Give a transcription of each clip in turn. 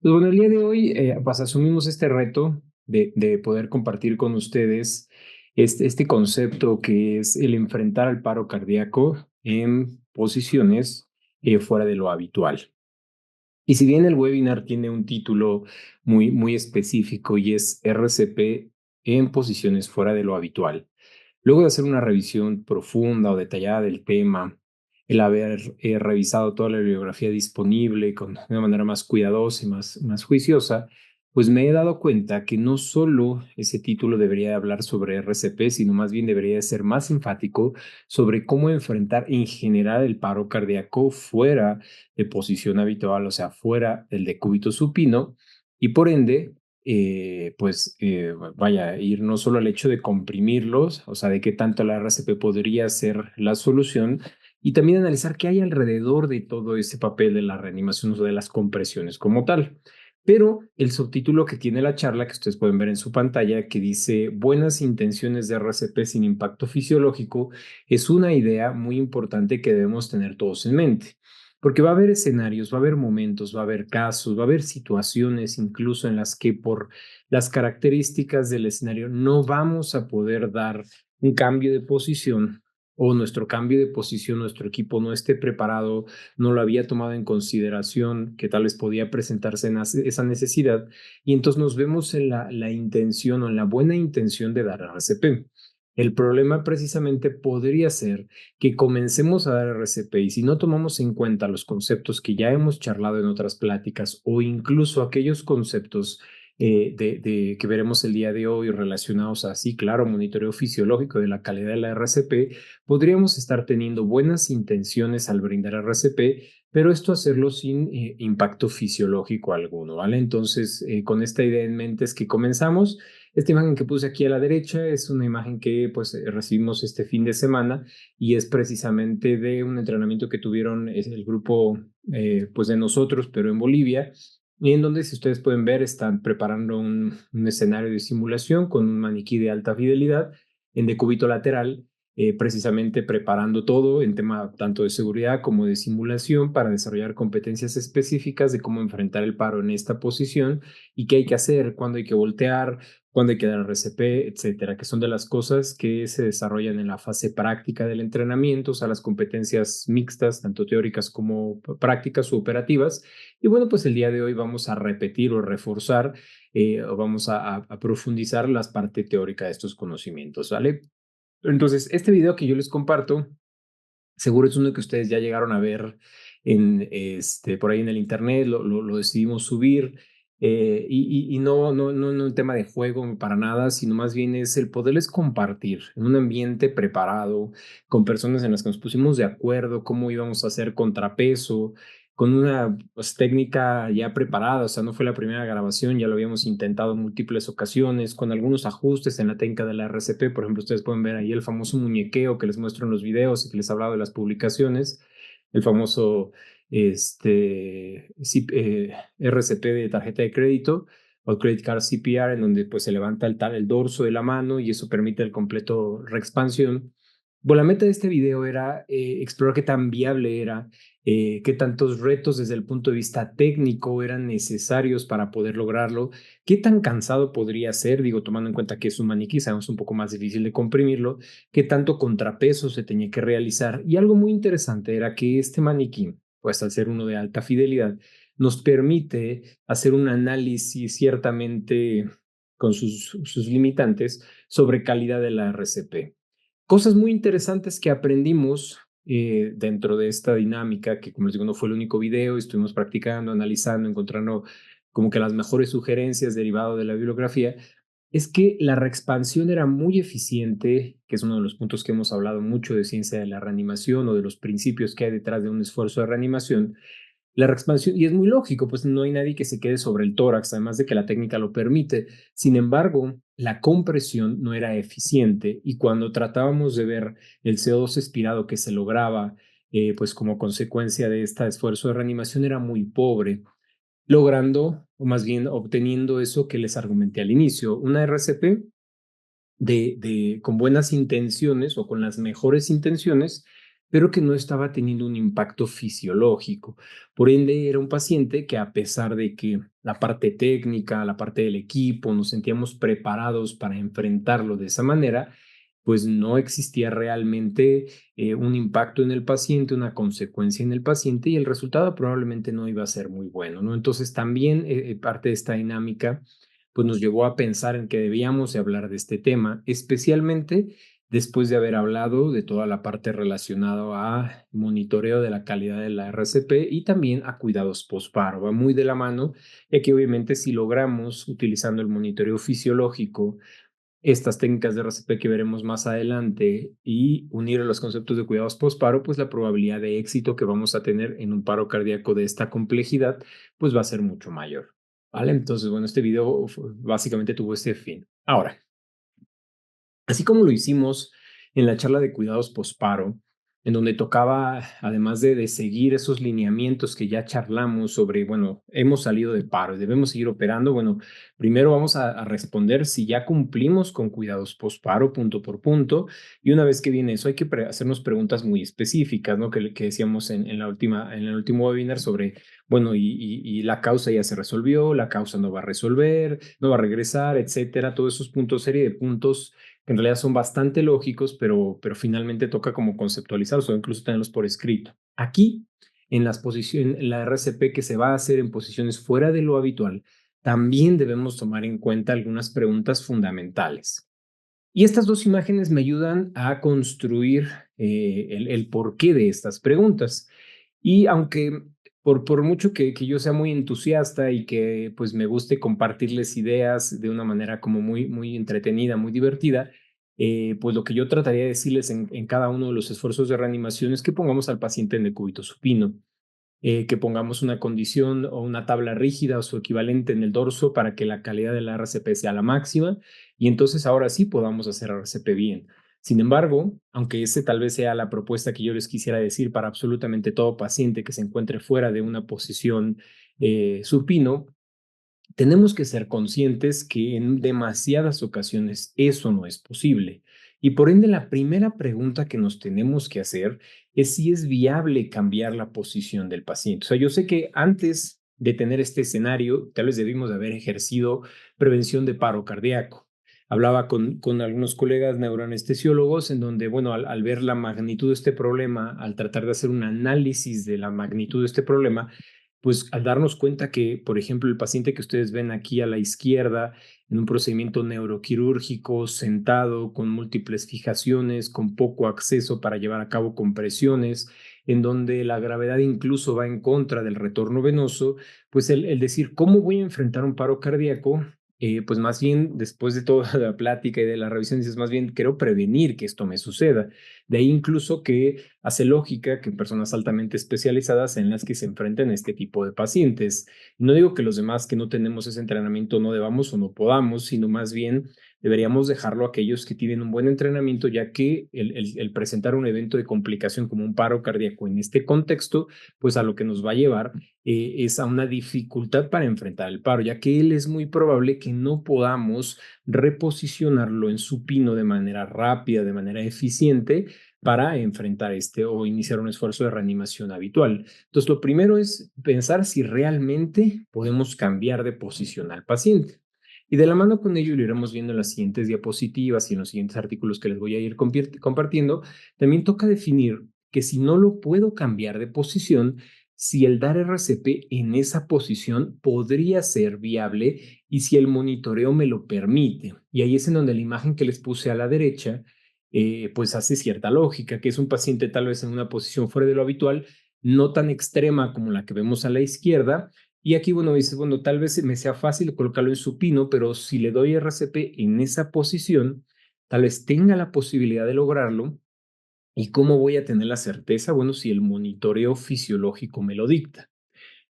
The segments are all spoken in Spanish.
Pues bueno, el día de hoy pues asumimos este reto de poder compartir con ustedes este concepto que es el enfrentar al paro cardíaco en posiciones fuera de lo habitual. Y si bien el webinar tiene un título muy específico y es RCP en posiciones fuera de lo habitual, luego de hacer una revisión profunda o detallada del tema, el haber revisado toda la bibliografía disponible de una manera más cuidadosa y más juiciosa, pues me he dado cuenta que no solo ese título debería hablar sobre RCP, sino más bien debería ser más enfático sobre cómo enfrentar en general el paro cardíaco fuera de posición habitual, o sea, fuera del decúbito supino, y por ende vaya, ir no solo al hecho de comprimirlos, o sea, de qué tanto la RCP podría ser la solución, y también analizar qué hay alrededor de todo ese papel de la reanimación o de las compresiones como tal. Pero el subtítulo que tiene la charla, que ustedes pueden ver en su pantalla, que dice Buenas intenciones de RCP sin impacto fisiológico, es una idea muy importante que debemos tener todos en mente. Porque va a haber escenarios, va a haber momentos, va a haber casos, va a haber situaciones incluso en las que por las características del escenario no vamos a poder dar un cambio de posición o nuestro cambio de posición, nuestro equipo no esté preparado, no lo había tomado en consideración, que tal vez podía presentarse en esa necesidad, y entonces nos vemos en la intención o en la buena intención de dar RCP. El problema precisamente podría ser que comencemos a dar RCP y si no tomamos en cuenta los conceptos que ya hemos charlado en otras pláticas o incluso aquellos conceptos que veremos el día de hoy relacionados a, sí, claro, monitoreo fisiológico de la calidad de la RCP, podríamos estar teniendo buenas intenciones al brindar RCP, pero esto hacerlo sin impacto fisiológico alguno, ¿vale? Entonces, con esta idea en mente es que comenzamos. Esta imagen que puse aquí a la derecha es una imagen que pues recibimos este fin de semana y es precisamente de un entrenamiento que tuvieron el grupo pues de nosotros, pero en Bolivia, y en donde, si ustedes pueden ver, están preparando un escenario de simulación con un maniquí de alta fidelidad en decúbito lateral, precisamente preparando todo en tema tanto de seguridad como de simulación para desarrollar competencias específicas de cómo enfrentar el paro en esta posición y qué hay que hacer, cuándo hay que voltear, cuándo hay que dar RCP, etcétera, que son de las cosas que se desarrollan en la fase práctica del entrenamiento, o sea, las competencias mixtas, tanto teóricas como prácticas u operativas. Y bueno, pues el día de hoy vamos a repetir o reforzar o vamos a profundizar la parte teórica de estos conocimientos, ¿vale? Entonces, este video que yo les comparto, seguro es uno que ustedes ya llegaron a ver por ahí en el internet, lo decidimos subir y no un tema de juego para nada, sino más bien es el poderles compartir en un ambiente preparado, con personas en las que nos pusimos de acuerdo, cómo íbamos a hacer contrapeso, con una pues, técnica ya preparada, o sea, no fue la primera grabación, ya lo habíamos intentado en múltiples ocasiones, con algunos ajustes en la técnica de la RCP, por ejemplo, ustedes pueden ver ahí el famoso muñequeo que les muestro en los videos y que les he hablado de las publicaciones, el famoso RCP de tarjeta de crédito o Credit Card CPR, en donde pues se levanta el dorso de la mano y eso permite el completo reexpansión. Bueno, la meta de este video era explorar qué tan viable era, qué tantos retos desde el punto de vista técnico eran necesarios para poder lograrlo, qué tan cansado podría ser, digo, tomando en cuenta que es un maniquí, sabemos un poco más difícil de comprimirlo, qué tanto contrapeso se tenía que realizar. Y algo muy interesante era que este maniquí, pues al ser uno de alta fidelidad, nos permite hacer un análisis ciertamente con sus limitantes sobre calidad de la RCP. Cosas muy interesantes que aprendimos dentro de esta dinámica, que como les digo, no fue el único video, estuvimos practicando, analizando, encontrando como que las mejores sugerencias derivado de la bibliografía, es que la reexpansión era muy eficiente, que es uno de los puntos que hemos hablado mucho de ciencia de la reanimación o de los principios que hay detrás de un esfuerzo de reanimación, la reexpansión, y es muy lógico, pues no hay nadie que se quede sobre el tórax, además de que la técnica lo permite. Sin embargo, la compresión no era eficiente y cuando tratábamos de ver el CO2 expirado que se lograba, pues como consecuencia de este esfuerzo de reanimación era muy pobre, logrando, o más bien obteniendo eso que les argumenté al inicio, una RCP con buenas intenciones o con las mejores intenciones, pero que no estaba teniendo un impacto fisiológico. Por ende, era un paciente que a pesar de que la parte técnica, la parte del equipo, nos sentíamos preparados para enfrentarlo de esa manera, pues no existía realmente un impacto en el paciente, una consecuencia en el paciente y el resultado probablemente no iba a ser muy bueno, ¿no? Entonces también parte de esta dinámica pues nos llevó a pensar en que debíamos de hablar de este tema, especialmente después de haber hablado de toda la parte relacionada a monitoreo de la calidad de la RCP y también a cuidados postparo. Va muy de la mano, ya que obviamente si logramos, utilizando el monitoreo fisiológico, estas técnicas de RCP que veremos más adelante y unir a los conceptos de cuidados postparo, pues la probabilidad de éxito que vamos a tener en un paro cardíaco de esta complejidad, pues va a ser mucho mayor. ¿Vale? Entonces, bueno, este video básicamente tuvo este fin. Ahora, así como lo hicimos en la charla de cuidados posparo, en donde tocaba, además de seguir esos lineamientos que ya charlamos sobre, bueno, hemos salido de paro y debemos seguir operando, bueno, primero vamos a responder si ya cumplimos con cuidados posparo punto por punto, y una vez que viene eso hay que hacernos preguntas muy específicas, ¿no? Que decíamos en el último webinar sobre, bueno, y la causa ya se resolvió, la causa no va a resolver, no va a regresar, etcétera, todos esos puntos, serie de puntos que en realidad son bastante lógicos, pero finalmente toca como conceptualizarlos o incluso tenerlos por escrito. Aquí, en las posiciones, en la RCP que se va a hacer en posiciones fuera de lo habitual, también debemos tomar en cuenta algunas preguntas fundamentales. Y estas dos imágenes me ayudan a construir el porqué de estas preguntas. Y aunque por mucho que yo sea muy entusiasta y que pues me guste compartirles ideas de una manera como muy entretenida, muy divertida, pues lo que yo trataría de decirles en cada uno de los esfuerzos de reanimación es que pongamos al paciente en decúbito supino, que pongamos una condición o una tabla rígida o su equivalente en el dorso para que la calidad de la RCP sea la máxima y entonces ahora sí podamos hacer RCP bien. Sin embargo, aunque ese tal vez sea la propuesta que yo les quisiera decir para absolutamente todo paciente que se encuentre fuera de una posición supino, tenemos que ser conscientes que en demasiadas ocasiones eso no es posible. Y por ende, la primera pregunta que nos tenemos que hacer es si es viable cambiar la posición del paciente. O sea, yo sé que antes de tener este escenario, tal vez debimos de haber ejercido prevención de paro cardíaco. Hablaba con algunos colegas neuroanestesiólogos en donde, bueno, al ver la magnitud de este problema, al tratar de hacer un análisis de la magnitud de este problema, pues al darnos cuenta que, por ejemplo, el paciente que ustedes ven aquí a la izquierda, en un procedimiento neuroquirúrgico, sentado, con múltiples fijaciones, con poco acceso para llevar a cabo compresiones, en donde la gravedad incluso va en contra del retorno venoso, pues el decir, ¿cómo voy a enfrentar un paro cardíaco? Pues más bien, después de toda la plática y de la revisión, dices, más bien, quiero prevenir que esto me suceda. De ahí incluso que hace lógica que personas altamente especializadas en las que se enfrenten a este tipo de pacientes. No digo que los demás que no tenemos ese entrenamiento no debamos o no podamos, sino más bien deberíamos dejarlo a aquellos que tienen un buen entrenamiento, ya que el presentar un evento de complicación como un paro cardíaco en este contexto, pues a lo que nos va a llevar es a una dificultad para enfrentar el paro, ya que él es muy probable que no podamos reposicionarlo en supino de manera rápida, de manera eficiente, para enfrentar este o iniciar un esfuerzo de reanimación habitual. Entonces, lo primero es pensar si realmente podemos cambiar de posición al paciente. Y de la mano con ello lo iremos viendo en las siguientes diapositivas y en los siguientes artículos que les voy a ir compartiendo. También toca definir que si no lo puedo cambiar de posición, si el dar RCP en esa posición podría ser viable y si el monitoreo me lo permite. Y ahí es en donde la imagen que les puse a la derecha pues hace cierta lógica, que es un paciente tal vez en una posición fuera de lo habitual, no tan extrema como la que vemos a la izquierda. Y aquí, bueno, dices, bueno, tal vez me sea fácil colocarlo en supino, pero si le doy RCP en esa posición, tal vez tenga la posibilidad de lograrlo. ¿Y cómo voy a tener la certeza? Bueno, si el monitoreo fisiológico me lo dicta.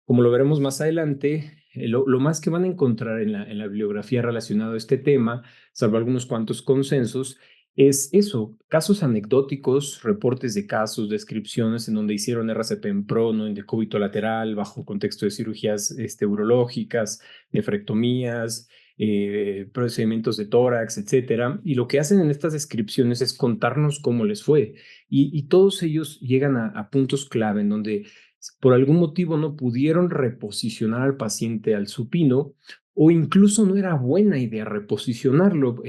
Como lo veremos más adelante, lo más que van a encontrar en la bibliografía relacionado a este tema, salvo algunos cuantos consensos, es eso, casos anecdóticos, reportes de casos, descripciones en donde hicieron RCP en prono, en decúbito lateral, bajo contexto de cirugías urológicas, nefrectomías, procedimientos de tórax, etcétera. Y lo que hacen en estas descripciones es contarnos cómo les fue. Y todos ellos llegan a puntos clave en donde por algún motivo no pudieron reposicionar al paciente al supino o incluso no era buena idea reposicionarlo,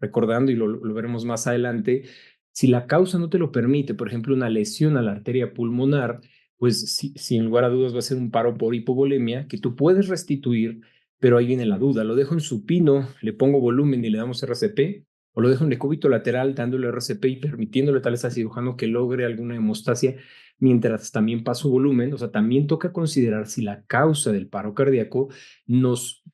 recordando, y lo veremos más adelante, si la causa no te lo permite, por ejemplo, una lesión a la arteria pulmonar, pues sin lugar a dudas va a ser un paro por hipovolemia que tú puedes restituir, pero ahí viene la duda, ¿lo dejo en supino, le pongo volumen y le damos RCP? ¿O lo dejo en decúbito lateral dándole RCP y permitiéndole tal vez al cirujano que logre alguna hemostasia mientras también paso volumen? O sea, también toca considerar si la causa del paro cardíaco nos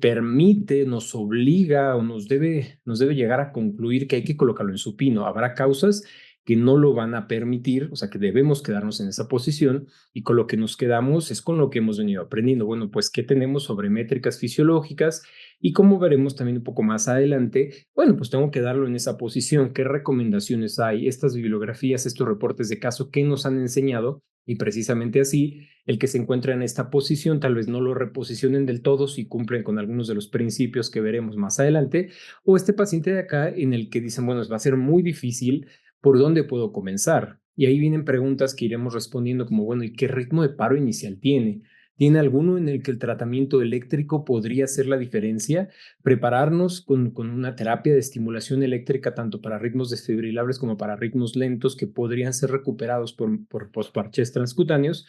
permite, nos obliga o nos debe llegar a concluir que hay que colocarlo en supino. Habrá causas que no lo van a permitir, o sea, que debemos quedarnos en esa posición y con lo que nos quedamos es con lo que hemos venido aprendiendo. Bueno, pues, ¿qué tenemos sobre métricas fisiológicas? Y como veremos también un poco más adelante, bueno, pues tengo que darlo en esa posición. ¿Qué recomendaciones hay? Estas bibliografías, estos reportes de caso, ¿qué nos han enseñado? Y precisamente así, el que se encuentra en esta posición tal vez no lo reposicionen del todo si cumplen con algunos de los principios que veremos más adelante, o este paciente de acá en el que dicen, bueno, va a ser muy difícil, ¿por dónde puedo comenzar? Y ahí vienen preguntas que iremos respondiendo como, bueno, ¿y qué ritmo de paro inicial tiene? ¿Tiene alguno en el que el tratamiento eléctrico podría hacer la diferencia? Prepararnos con una terapia de estimulación eléctrica tanto para ritmos desfibrilables como para ritmos lentos que podrían ser recuperados por postparches transcutáneos.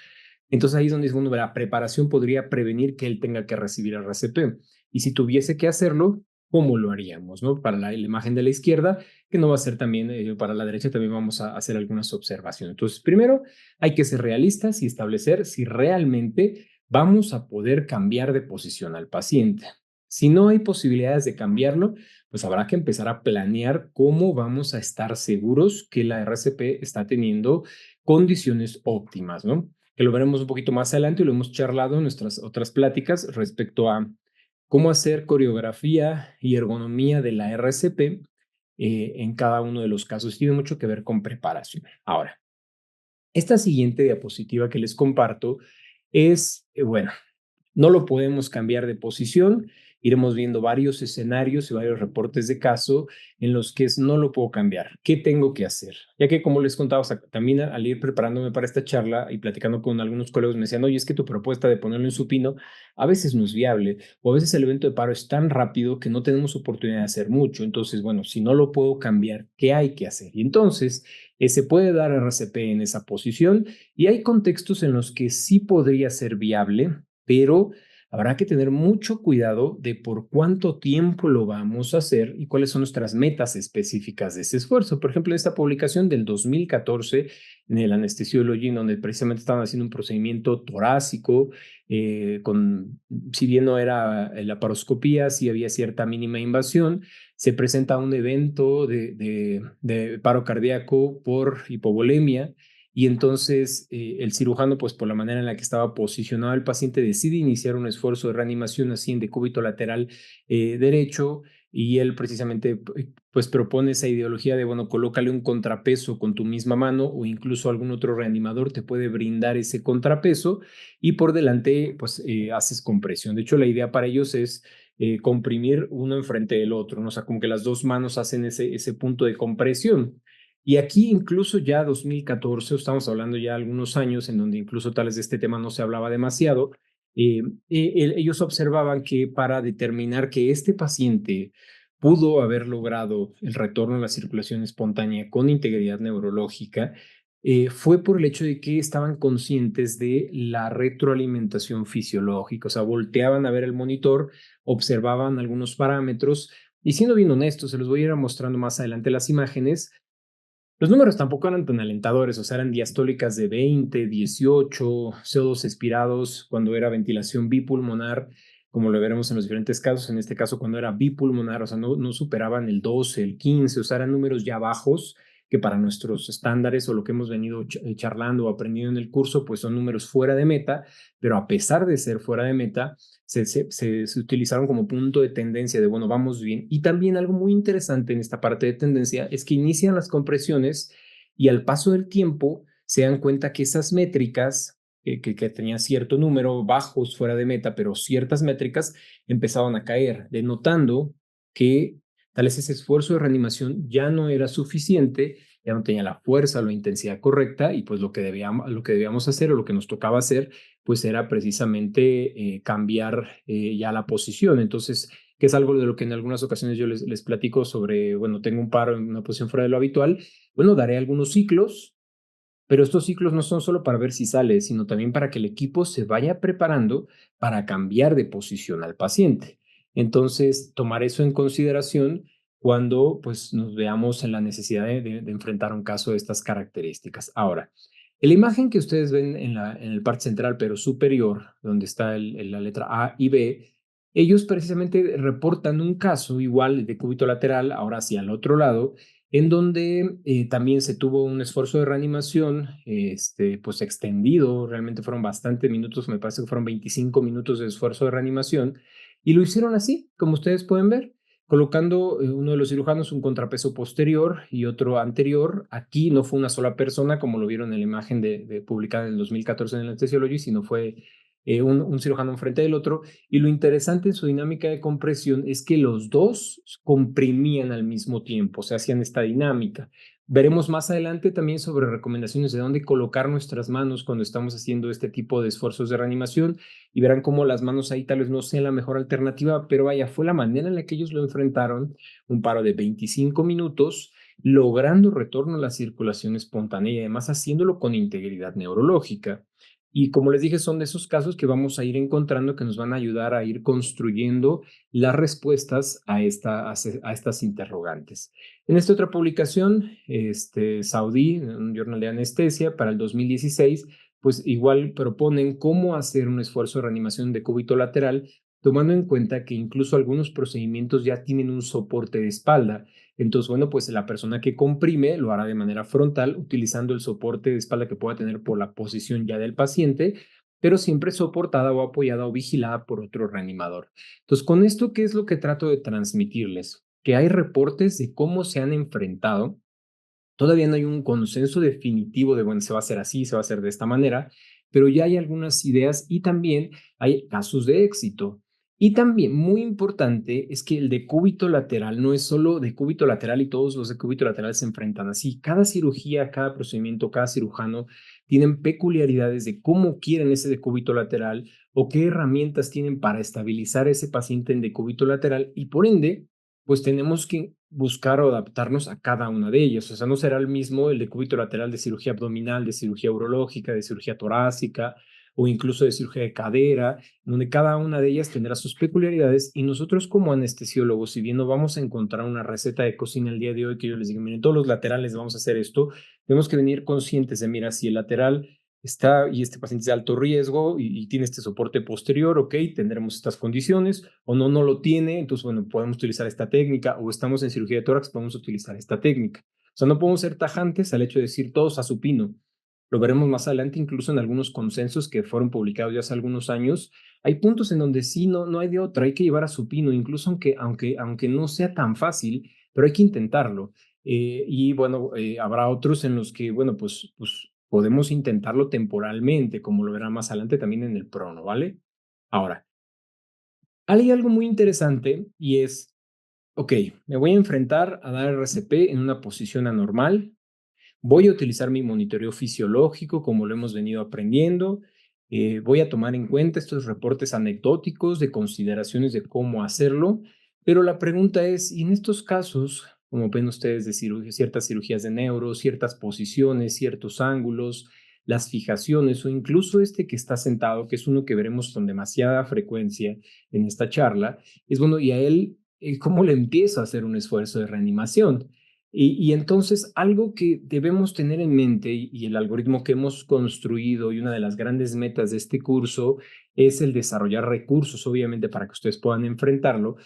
Entonces ahí es donde dice, bueno, la preparación podría prevenir que él tenga que recibir RCP. Y si tuviese que hacerlo, ¿cómo lo haríamos? ¿No? Para la imagen de la izquierda, que no va a ser también, para la derecha también vamos a hacer algunas observaciones. Entonces, primero hay que ser realistas y establecer si realmente vamos a poder cambiar de posición al paciente. Si no hay posibilidades de cambiarlo, pues habrá que empezar a planear cómo vamos a estar seguros que la RCP está teniendo condiciones óptimas, ¿no? Que lo veremos un poquito más adelante y lo hemos charlado en nuestras otras pláticas respecto a cómo hacer coreografía y ergonomía de la RCP en cada uno de los casos. Tiene mucho que ver con preparación. Ahora, esta siguiente diapositiva que les comparto es, bueno, no lo podemos cambiar de posición. Iremos viendo varios escenarios y varios reportes de caso en los que no lo puedo cambiar. ¿Qué tengo que hacer? Ya que, como les contaba, también al ir preparándome para esta charla y platicando con algunos colegas, me decían, oye, es que tu propuesta de ponerlo en supino a veces no es viable o a veces el evento de paro es tan rápido que no tenemos oportunidad de hacer mucho. Entonces, bueno, si no lo puedo cambiar, ¿qué hay que hacer? Y entonces, se puede dar RCP en esa posición y hay contextos en los que sí podría ser viable, pero habrá que tener mucho cuidado de por cuánto tiempo lo vamos a hacer y cuáles son nuestras metas específicas de ese esfuerzo. Por ejemplo, esta publicación del 2014 en el Anesthesiology, donde precisamente estaban haciendo un procedimiento torácico, si bien no era la paroscopía, sí había cierta mínima invasión, se presenta un evento de paro cardíaco por hipovolemia. Y entonces el cirujano, pues por la manera en la que estaba posicionado el paciente, decide iniciar un esfuerzo de reanimación así en decúbito lateral derecho y él precisamente pues propone esa ideología de, bueno, colócale un contrapeso con tu misma mano o incluso algún otro reanimador te puede brindar ese contrapeso y por delante pues haces compresión. De hecho, la idea para ellos es comprimir uno enfrente del otro, ¿no? O sea, como que las dos manos hacen ese punto de compresión. Y aquí incluso ya 2014, estamos hablando ya algunos años en donde incluso tales de este tema no se hablaba demasiado, ellos observaban que para determinar que este paciente pudo haber logrado el retorno a la circulación espontánea con integridad neurológica, fue por el hecho de que estaban conscientes de la retroalimentación fisiológica, o sea, volteaban a ver el monitor, observaban algunos parámetros y siendo bien honestos, se los voy a ir mostrando más adelante las imágenes. Los números tampoco eran tan alentadores, o sea, eran diastólicas de 20, 18, CO2 expirados cuando era ventilación bipulmonar, como lo veremos en los diferentes casos, en este caso cuando era bipulmonar, o sea, no superaban el 12, el 15, o sea, eran números ya bajos que para nuestros estándares o lo que hemos venido charlando o aprendiendo en el curso, pues son números fuera de meta, pero a pesar de ser fuera de meta, se utilizaron como punto de tendencia de, bueno, vamos bien. Y también algo muy interesante en esta parte de tendencia es que inician las compresiones y al paso del tiempo se dan cuenta que esas métricas que tenía cierto número, bajos fuera de meta, pero ciertas métricas empezaban a caer, denotando que tal vez ese esfuerzo de reanimación ya no era suficiente, ya no tenía la fuerza o la intensidad correcta y pues lo que debíamos hacer o lo que nos tocaba hacer pues era precisamente cambiar ya la posición. Entonces, que es algo de lo que en algunas ocasiones yo les platico sobre, bueno, tengo un paro en una posición fuera de lo habitual, bueno, daré algunos ciclos, pero estos ciclos no son solo para ver si sale, sino también para que el equipo se vaya preparando para cambiar de posición al paciente. Entonces, tomar eso en consideración cuando pues, nos veamos en la necesidad de enfrentar un caso de estas características. Ahora, en la imagen que ustedes ven en el parte central, pero superior, donde está la letra A y B, ellos precisamente reportan un caso igual de cúbito lateral, ahora hacia el otro lado, en donde también se tuvo un esfuerzo de reanimación, pues extendido, realmente fueron bastantes minutos, me parece que fueron 25 minutos de esfuerzo de reanimación, y lo hicieron así, como ustedes pueden ver, colocando uno de los cirujanos un contrapeso posterior y otro anterior. Aquí no fue una sola persona, como lo vieron en la imagen publicada en el 2014 en el Anesthesiology, sino fue un cirujano enfrente del otro, y lo interesante en su dinámica de compresión es que los dos comprimían al mismo tiempo, o sea, hacían esta dinámica. Veremos más adelante también sobre recomendaciones de dónde colocar nuestras manos cuando estamos haciendo este tipo de esfuerzos de reanimación y verán cómo las manos ahí tal vez no sean la mejor alternativa, pero vaya, fue la manera en la que ellos lo enfrentaron, un paro de 25 minutos, logrando retorno a la circulación espontánea y además haciéndolo con integridad neurológica. Y como les dije, son de esos casos que vamos a ir encontrando que nos van a ayudar a ir construyendo las respuestas a estas interrogantes. En esta otra publicación, Saudí, un journal de anestesia, para el 2016, pues igual proponen cómo hacer un esfuerzo de reanimación de cúbito lateral, tomando en cuenta que incluso algunos procedimientos ya tienen un soporte de espalda. Entonces, bueno, pues la persona que comprime lo hará de manera frontal, utilizando el soporte de espalda que pueda tener por la posición ya del paciente, pero siempre soportada o apoyada o vigilada por otro reanimador. Entonces, con esto, ¿qué es lo que trato de transmitirles? Que hay reportes de cómo se han enfrentado. Todavía no hay un consenso definitivo de, bueno, se va a hacer así, se va a hacer de esta manera, pero ya hay algunas ideas y también hay casos de éxito. Y también, muy importante, es que el decúbito lateral no es solo decúbito lateral y todos los decúbito lateral se enfrentan así. Cada cirugía, cada procedimiento, cada cirujano tienen peculiaridades de cómo quieren ese decúbito lateral o qué herramientas tienen para estabilizar a ese paciente en decúbito lateral y por ende, pues tenemos que buscar o adaptarnos a cada una de ellas. O sea, no será el mismo el decúbito lateral de cirugía abdominal, de cirugía urológica, de cirugía torácica o incluso de cirugía de cadera, donde cada una de ellas tendrá sus peculiaridades y nosotros como anestesiólogos, si bien no vamos a encontrar una receta de cocina el día de hoy que yo les diga, miren, todos los laterales vamos a hacer esto, tenemos que venir conscientes de, mira, si el lateral está y este paciente es de alto riesgo y tiene este soporte posterior, ok, tendremos estas condiciones, o no, no lo tiene, entonces, bueno, podemos utilizar esta técnica, o estamos en cirugía de tórax, podemos utilizar esta técnica. O sea, no podemos ser tajantes al hecho de decir todos a supino. Lo veremos más adelante, incluso en algunos consensos que fueron publicados ya hace algunos años. Hay puntos en donde sí, no hay de otra, hay que llevar a supino, incluso aunque no sea tan fácil, pero hay que intentarlo. Y bueno, habrá otros en los que, bueno, pues podemos intentarlo temporalmente, como lo verá más adelante también en el prono, ¿vale? Ahora, hay algo muy interesante y es, ok, me voy a enfrentar a dar RCP en una posición anormal, voy a utilizar mi monitoreo fisiológico como lo hemos venido aprendiendo, voy a tomar en cuenta estos reportes anecdóticos de consideraciones de cómo hacerlo, pero la pregunta es, ¿y en estos casos, como ven ustedes de ciertas cirugías de neuro, ciertas posiciones, ciertos ángulos, las fijaciones o incluso este que está sentado, que es uno que veremos con demasiada frecuencia en esta charla, es bueno, y a él, ¿cómo le empiezo a hacer un esfuerzo de reanimación? Y entonces algo que debemos tener en mente y el algoritmo que hemos construido y una de las grandes metas de este curso es el desarrollar recursos, obviamente, para que ustedes puedan enfrentarlo,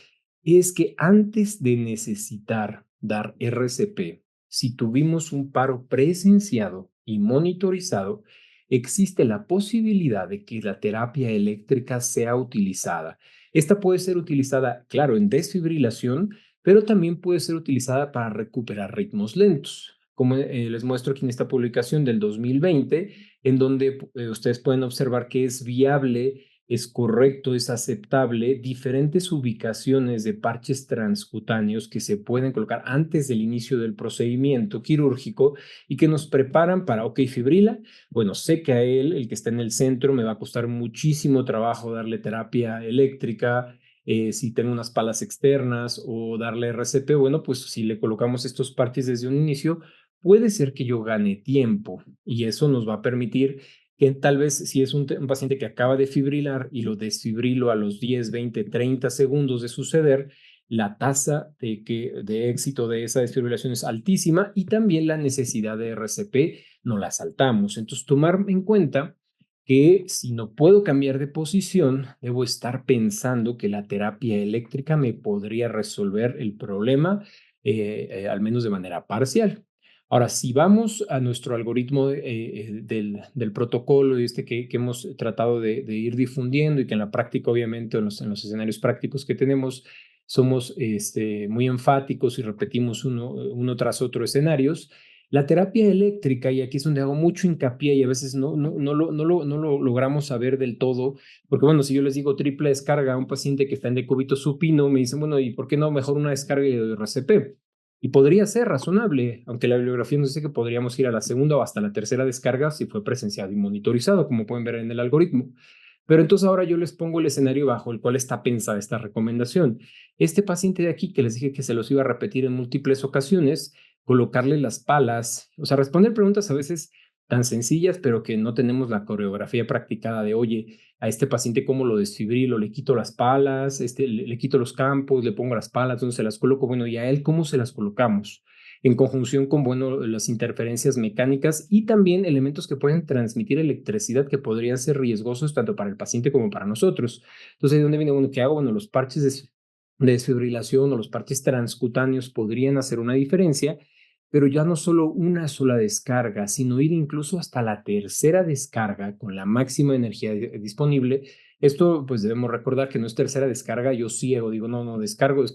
es que antes de necesitar dar RCP, si tuvimos un paro presenciado y monitorizado, existe la posibilidad de que la terapia eléctrica sea utilizada. Esta puede ser utilizada, claro, en desfibrilación, pero también puede ser utilizada para recuperar ritmos lentos. como les muestro aquí en esta publicación del 2020, en donde ustedes pueden observar que es viable, es correcto, es aceptable diferentes ubicaciones de parches transcutáneos que se pueden colocar antes del inicio del procedimiento quirúrgico y que nos preparan para, ok, fibrila, bueno, sé que a él, el que está en el centro, me va a costar muchísimo trabajo darle terapia eléctrica, si tengo unas palas externas o darle RCP, bueno, pues si le colocamos estos parches desde un inicio, puede ser que yo gane tiempo y eso nos va a permitir que tal vez si es un paciente que acaba de fibrilar y lo desfibrilo a los 10, 20, 30 segundos de suceder, la tasa de éxito de esa desfibrilación es altísima y también la necesidad de RCP no la saltamos. Entonces, tomar en cuenta que si no puedo cambiar de posición, debo estar pensando que la terapia eléctrica me podría resolver el problema, al menos de manera parcial. Ahora, si vamos a nuestro algoritmo del protocolo que hemos tratado de ir difundiendo y que en la práctica, obviamente, en los escenarios prácticos que tenemos, somos muy enfáticos y repetimos uno tras otro escenarios, la terapia eléctrica, y aquí es donde hago mucho hincapié y a veces no lo logramos saber del todo, porque bueno, si yo les digo triple descarga a un paciente que está en decúbito supino, me dicen, bueno, ¿y por qué no mejor una descarga de RCP? Y podría ser razonable, aunque la bibliografía nos dice que podríamos ir a la segunda o hasta la tercera descarga si fue presenciado y monitorizado, como pueden ver en el algoritmo. Pero entonces ahora yo les pongo el escenario bajo el cual está pensada esta recomendación. Este paciente de aquí, que les dije que se los iba a repetir en múltiples ocasiones, colocarle las palas, o sea, responder preguntas a veces tan sencillas, pero que no tenemos la coreografía practicada de, oye, a este paciente cómo lo desfibrilo, le quito las palas, le quito los campos, le pongo las palas, ¿dónde se las coloco? Bueno, y a él cómo se las colocamos en conjunción con, bueno, las interferencias mecánicas y también elementos que pueden transmitir electricidad que podrían ser riesgosos tanto para el paciente como para nosotros. Entonces, ¿de dónde viene? Bueno, ¿qué hago? Bueno, los parches de desfibrilación o los parches transcutáneos podrían hacer una diferencia, pero ya no solo una sola descarga, sino ir incluso hasta la tercera descarga con la máxima energía disponible. Esto, pues debemos recordar que no es tercera descarga, yo ciego, digo, no, descargo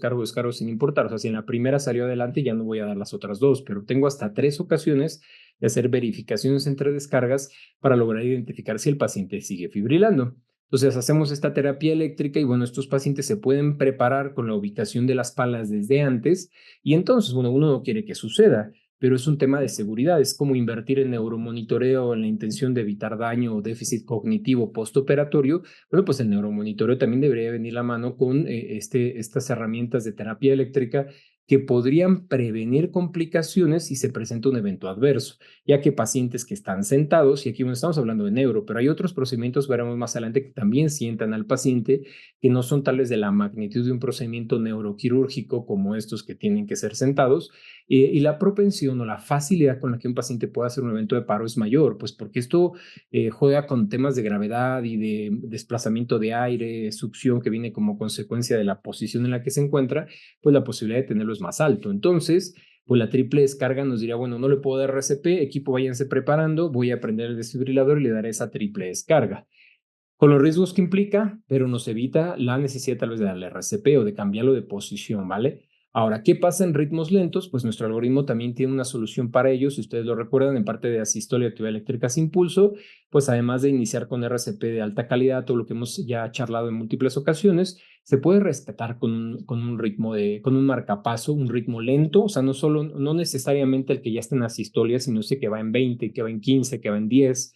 sin importar. O sea, si en la primera salió adelante, ya no voy a dar las otras dos, pero tengo hasta 3 ocasiones de hacer verificaciones entre descargas para lograr identificar si el paciente sigue fibrilando. Entonces hacemos esta terapia eléctrica y bueno, estos pacientes se pueden preparar con la ubicación de las palas desde antes y entonces, bueno, uno no quiere que suceda, pero es un tema de seguridad, es como invertir en neuromonitoreo en la intención de evitar daño o déficit cognitivo postoperatorio. Bueno, pues el neuromonitoreo también debería venir la mano con estas herramientas de terapia eléctrica que podrían prevenir complicaciones si se presenta un evento adverso, ya que pacientes que están sentados, y aquí no estamos hablando de neuro, pero hay otros procedimientos, veremos más adelante, que también sientan al paciente, que no son tales de la magnitud de un procedimiento neuroquirúrgico como estos que tienen que ser sentados, y la propensión o la facilidad con la que un paciente puede hacer un evento de paro es mayor, pues porque esto juega con temas de gravedad y de desplazamiento de aire, succión que viene como consecuencia de la posición en la que se encuentra, pues la posibilidad de tenerlo es más alto. Entonces, pues la triple descarga nos diría, bueno, no le puedo dar RCP, equipo váyanse preparando, voy a prender el desfibrilador y le daré esa triple descarga. Con los riesgos que implica, pero nos evita la necesidad tal vez de darle RCP o de cambiarlo de posición, ¿vale? Ahora, ¿qué pasa en ritmos lentos? Pues nuestro algoritmo también tiene una solución para ello. Si ustedes lo recuerdan, en parte de asistolia y actividad eléctrica sin pulso, pues además de iniciar con RCP de alta calidad, todo lo que hemos ya charlado en múltiples ocasiones, se puede respetar con un ritmo con un marcapaso, un ritmo lento, o sea, no necesariamente el que ya está en asistolia, sino ese que va en 20, que va en 15, que va en 10.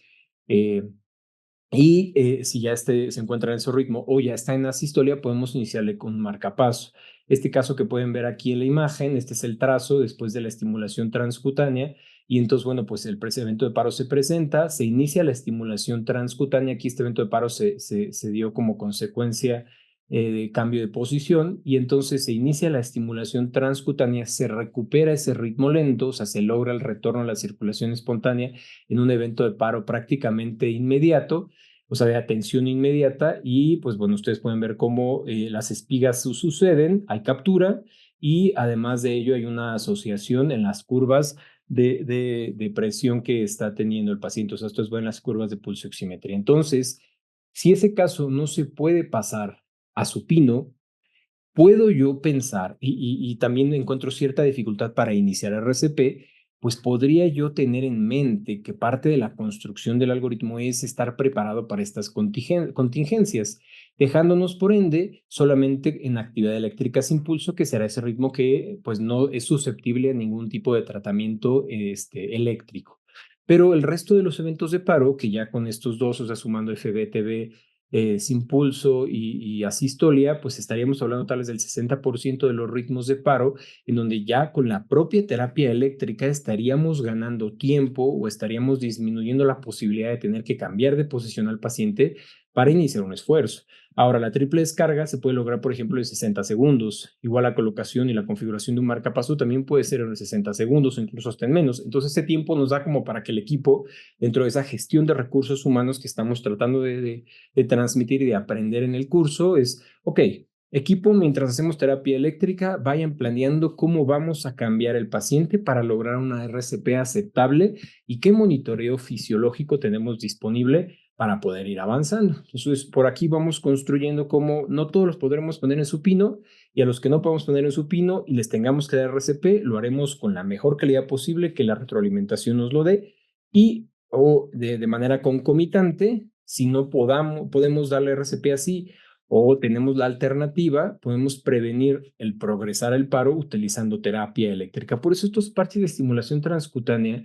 Y si ya se encuentra en su ritmo o ya está en asistolia, podemos iniciarle con un marcapaso. Este caso que pueden ver aquí en la imagen, este es el trazo después de la estimulación transcutánea. Y entonces, bueno, pues el evento de paro se presenta, se inicia la estimulación transcutánea. Aquí este evento de paro se dio como consecuencia de cambio de posición y entonces se inicia la estimulación transcutánea, se recupera ese ritmo lento, o sea, se logra el retorno a la circulación espontánea en un evento de paro prácticamente inmediato, o sea, de atención inmediata y pues bueno, ustedes pueden ver cómo las espigas suceden, hay captura y además de ello hay una asociación en las curvas de presión que está teniendo el paciente, o sea, esto es bueno en las curvas de pulsioximetría. Entonces, si ese caso no se puede pasar a supino, puedo yo pensar, y también encuentro cierta dificultad para iniciar RCP, pues podría yo tener en mente que parte de la construcción del algoritmo es estar preparado para estas contingencias, dejándonos por ende solamente en actividad eléctrica sin pulso, que será ese ritmo que pues no es susceptible a ningún tipo de tratamiento eléctrico. Pero el resto de los eventos de paro, que ya con estos dos, o sea, sumando FB, TB, sin pulso y asistolia, pues estaríamos hablando tal vez del 60% de los ritmos de paro, en donde ya con la propia terapia eléctrica estaríamos ganando tiempo o estaríamos disminuyendo la posibilidad de tener que cambiar de posición al paciente para iniciar un esfuerzo. Ahora, la triple descarga se puede lograr, por ejemplo, en 60 segundos. Igual la colocación y la configuración de un marcapaso también puede ser en 60 segundos o incluso hasta en menos. Entonces, ese tiempo nos da como para que el equipo, dentro de esa gestión de recursos humanos que estamos tratando de transmitir y de aprender en el curso, es, ok, equipo, mientras hacemos terapia eléctrica, vayan planeando cómo vamos a cambiar el paciente para lograr una RCP aceptable y qué monitoreo fisiológico tenemos disponible para poder ir avanzando. Entonces, por aquí vamos construyendo cómo no todos los podremos poner en supino y a los que no podemos poner en supino y les tengamos que dar RCP, lo haremos con la mejor calidad posible, que la retroalimentación nos lo dé y o de manera concomitante, si no podemos darle RCP así o tenemos la alternativa, podemos prevenir el progresar el paro utilizando terapia eléctrica. Por eso estos parches de estimulación transcutánea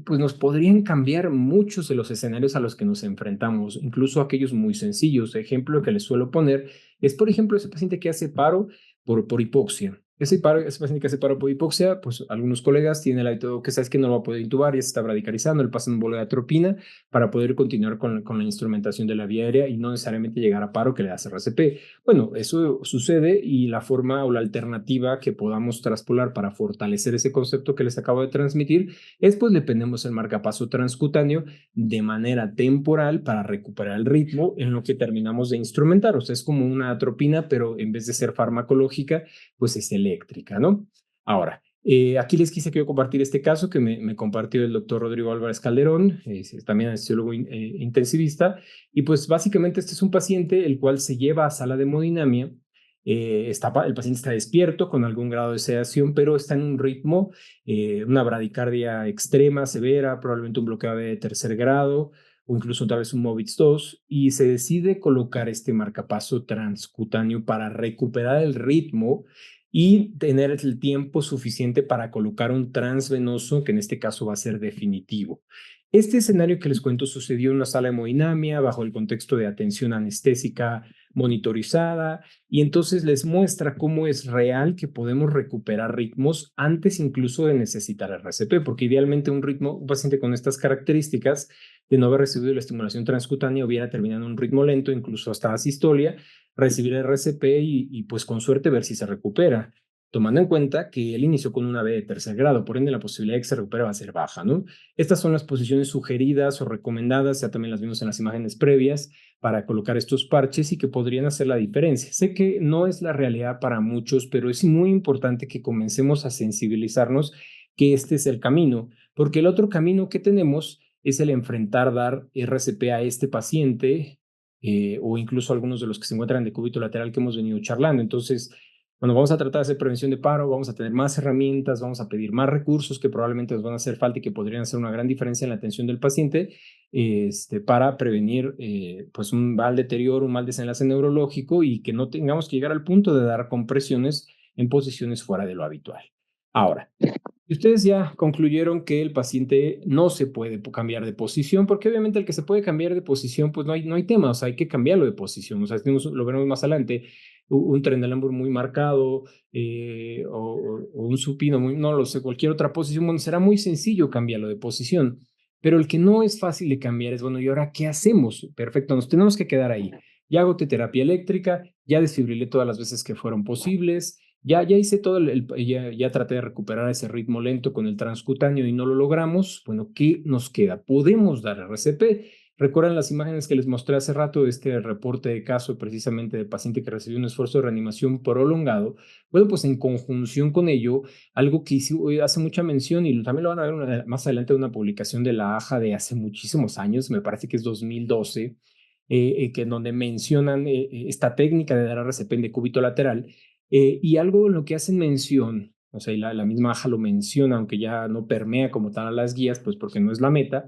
pues nos podrían cambiar muchos de los escenarios a los que nos enfrentamos, incluso aquellos muy sencillos. Ejemplo que les suelo poner es, por ejemplo, ese paciente que hace paro por hipoxia. Ese paciente que hace paro por hipoxia, pues algunos colegas tienen el hábito que sabes que no lo va a poder intubar, ya se está radicalizando, le pasan bola de atropina para poder continuar con la instrumentación de la vía aérea y no necesariamente llegar a paro que le hace RCP. Bueno, eso sucede y la forma o la alternativa que podamos traspolar para fortalecer ese concepto que les acabo de transmitir es pues le ponemos el marcapaso transcutáneo de manera temporal para recuperar el ritmo en lo que terminamos de instrumentar. O sea, es como una atropina, pero en vez de ser farmacológica, pues es eléctrica, ¿no? Ahora, aquí les quise que compartir este caso que me compartió el doctor Rodrigo Álvarez Calderón, también anestesiólogo intensivista, y pues básicamente este es un paciente el cual se lleva a sala de hemodinamia. El paciente está despierto con algún grado de sedación, pero está en un ritmo, una bradicardia extrema, severa, probablemente un bloqueo de tercer grado o incluso tal vez un MOVITS 2, y se decide colocar este marcapaso transcutáneo para recuperar el ritmo y tener el tiempo suficiente para colocar un transvenoso, que en este caso va a ser definitivo. Este escenario que les cuento sucedió en una sala de hemodinamia bajo el contexto de atención anestésica monitorizada, y entonces les muestra cómo es real que podemos recuperar ritmos antes incluso de necesitar RCP, porque idealmente un paciente con estas características de no haber recibido la estimulación transcutánea hubiera terminado en un ritmo lento, incluso hasta asistolia, recibir RCP y pues con suerte ver si se recupera, tomando en cuenta que él inició con una B de tercer grado, por ende la posibilidad de que se recupere va a ser baja, ¿no? Estas son las posiciones sugeridas o recomendadas, ya también las vimos en las imágenes previas, para colocar estos parches y que podrían hacer la diferencia. Sé que no es la realidad para muchos, pero es muy importante que comencemos a sensibilizarnos que este es el camino, porque el otro camino que tenemos es el enfrentar dar RCP a este paciente o incluso algunos de los que se encuentran de cúbito lateral que hemos venido charlando. Entonces, bueno, vamos a tratar de hacer prevención de paro, vamos a tener más herramientas, vamos a pedir más recursos que probablemente nos van a hacer falta y que podrían hacer una gran diferencia en la atención del paciente para prevenir pues un mal deterioro, un mal desenlace neurológico y que no tengamos que llegar al punto de dar compresiones en posiciones fuera de lo habitual. Ahora, y ustedes ya concluyeron que el paciente no se puede cambiar de posición, porque obviamente el que se puede cambiar de posición, pues no hay tema, o sea, hay que cambiarlo de posición. O sea, lo veremos más adelante, un Trendelenburg muy marcado o un supino, no lo sé, cualquier otra posición, bueno, será muy sencillo cambiarlo de posición. Pero el que no es fácil de cambiar es, bueno, ¿y ahora qué hacemos? Perfecto, nos tenemos que quedar ahí. Ya agoté terapia eléctrica, ya desfibrilé todas las veces que fueron posibles, ya hice todo, ya traté de recuperar ese ritmo lento con el transcutáneo y no lo logramos. Bueno, ¿qué nos queda? Podemos dar RCP. ¿Recuerdan las imágenes que les mostré hace rato de este reporte de caso precisamente de paciente que recibió un esfuerzo de reanimación prolongado? Bueno, pues en conjunción con ello, algo que hace mucha mención y también lo van a ver más adelante en una publicación de la AJA de hace muchísimos años, me parece que es 2012, que en donde mencionan esta técnica de dar RCP en decúbito lateral y algo en lo que hacen mención o sea, y la misma AJA lo menciona, aunque ya no permea como tal a las guías, pues porque no es la meta,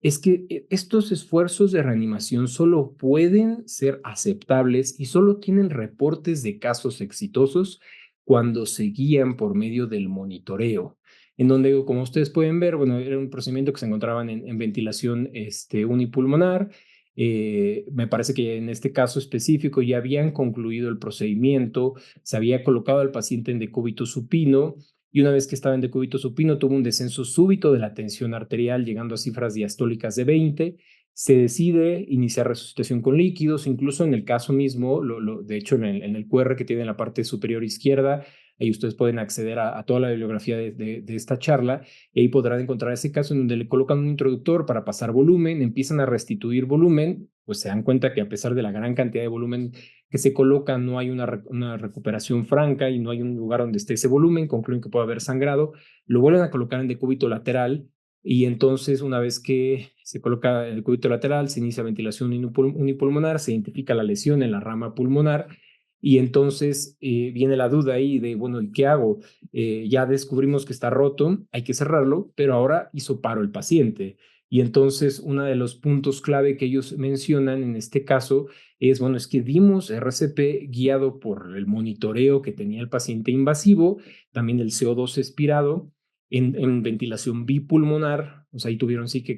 es que estos esfuerzos de reanimación solo pueden ser aceptables y solo tienen reportes de casos exitosos cuando se guían por medio del monitoreo, en donde, como ustedes pueden ver, bueno, era un procedimiento que se encontraban en ventilación unipulmonar. Me parece que en este caso específico ya habían concluido el procedimiento, se había colocado al paciente en decúbito supino y una vez que estaba en decúbito supino tuvo un descenso súbito de la tensión arterial llegando a cifras diastólicas de 20. Se decide iniciar resucitación con líquidos, incluso en el caso mismo, de hecho en el QR que tiene en la parte superior izquierda, ahí ustedes pueden acceder a toda la bibliografía de esta charla y ahí podrán encontrar ese caso en donde le colocan un introductor para pasar volumen, empiezan a restituir volumen, pues se dan cuenta que a pesar de la gran cantidad de volumen que se coloca, no hay una recuperación franca y no hay un lugar donde esté ese volumen, concluyen que puede haber sangrado, lo vuelven a colocar en decúbito lateral y entonces una vez que se coloca el decúbito lateral, se inicia ventilación unipulmonar, se identifica la lesión en la rama pulmonar y entonces viene la duda ahí de, bueno, ¿y qué hago? Ya descubrimos que está roto, hay que cerrarlo, pero ahora hizo paro el paciente. Y entonces uno de los puntos clave que ellos mencionan en este caso es, bueno, es que dimos RCP guiado por el monitoreo que tenía el paciente invasivo, también el CO2 expirado en ventilación bipulmonar, o sea, ahí tuvieron sí que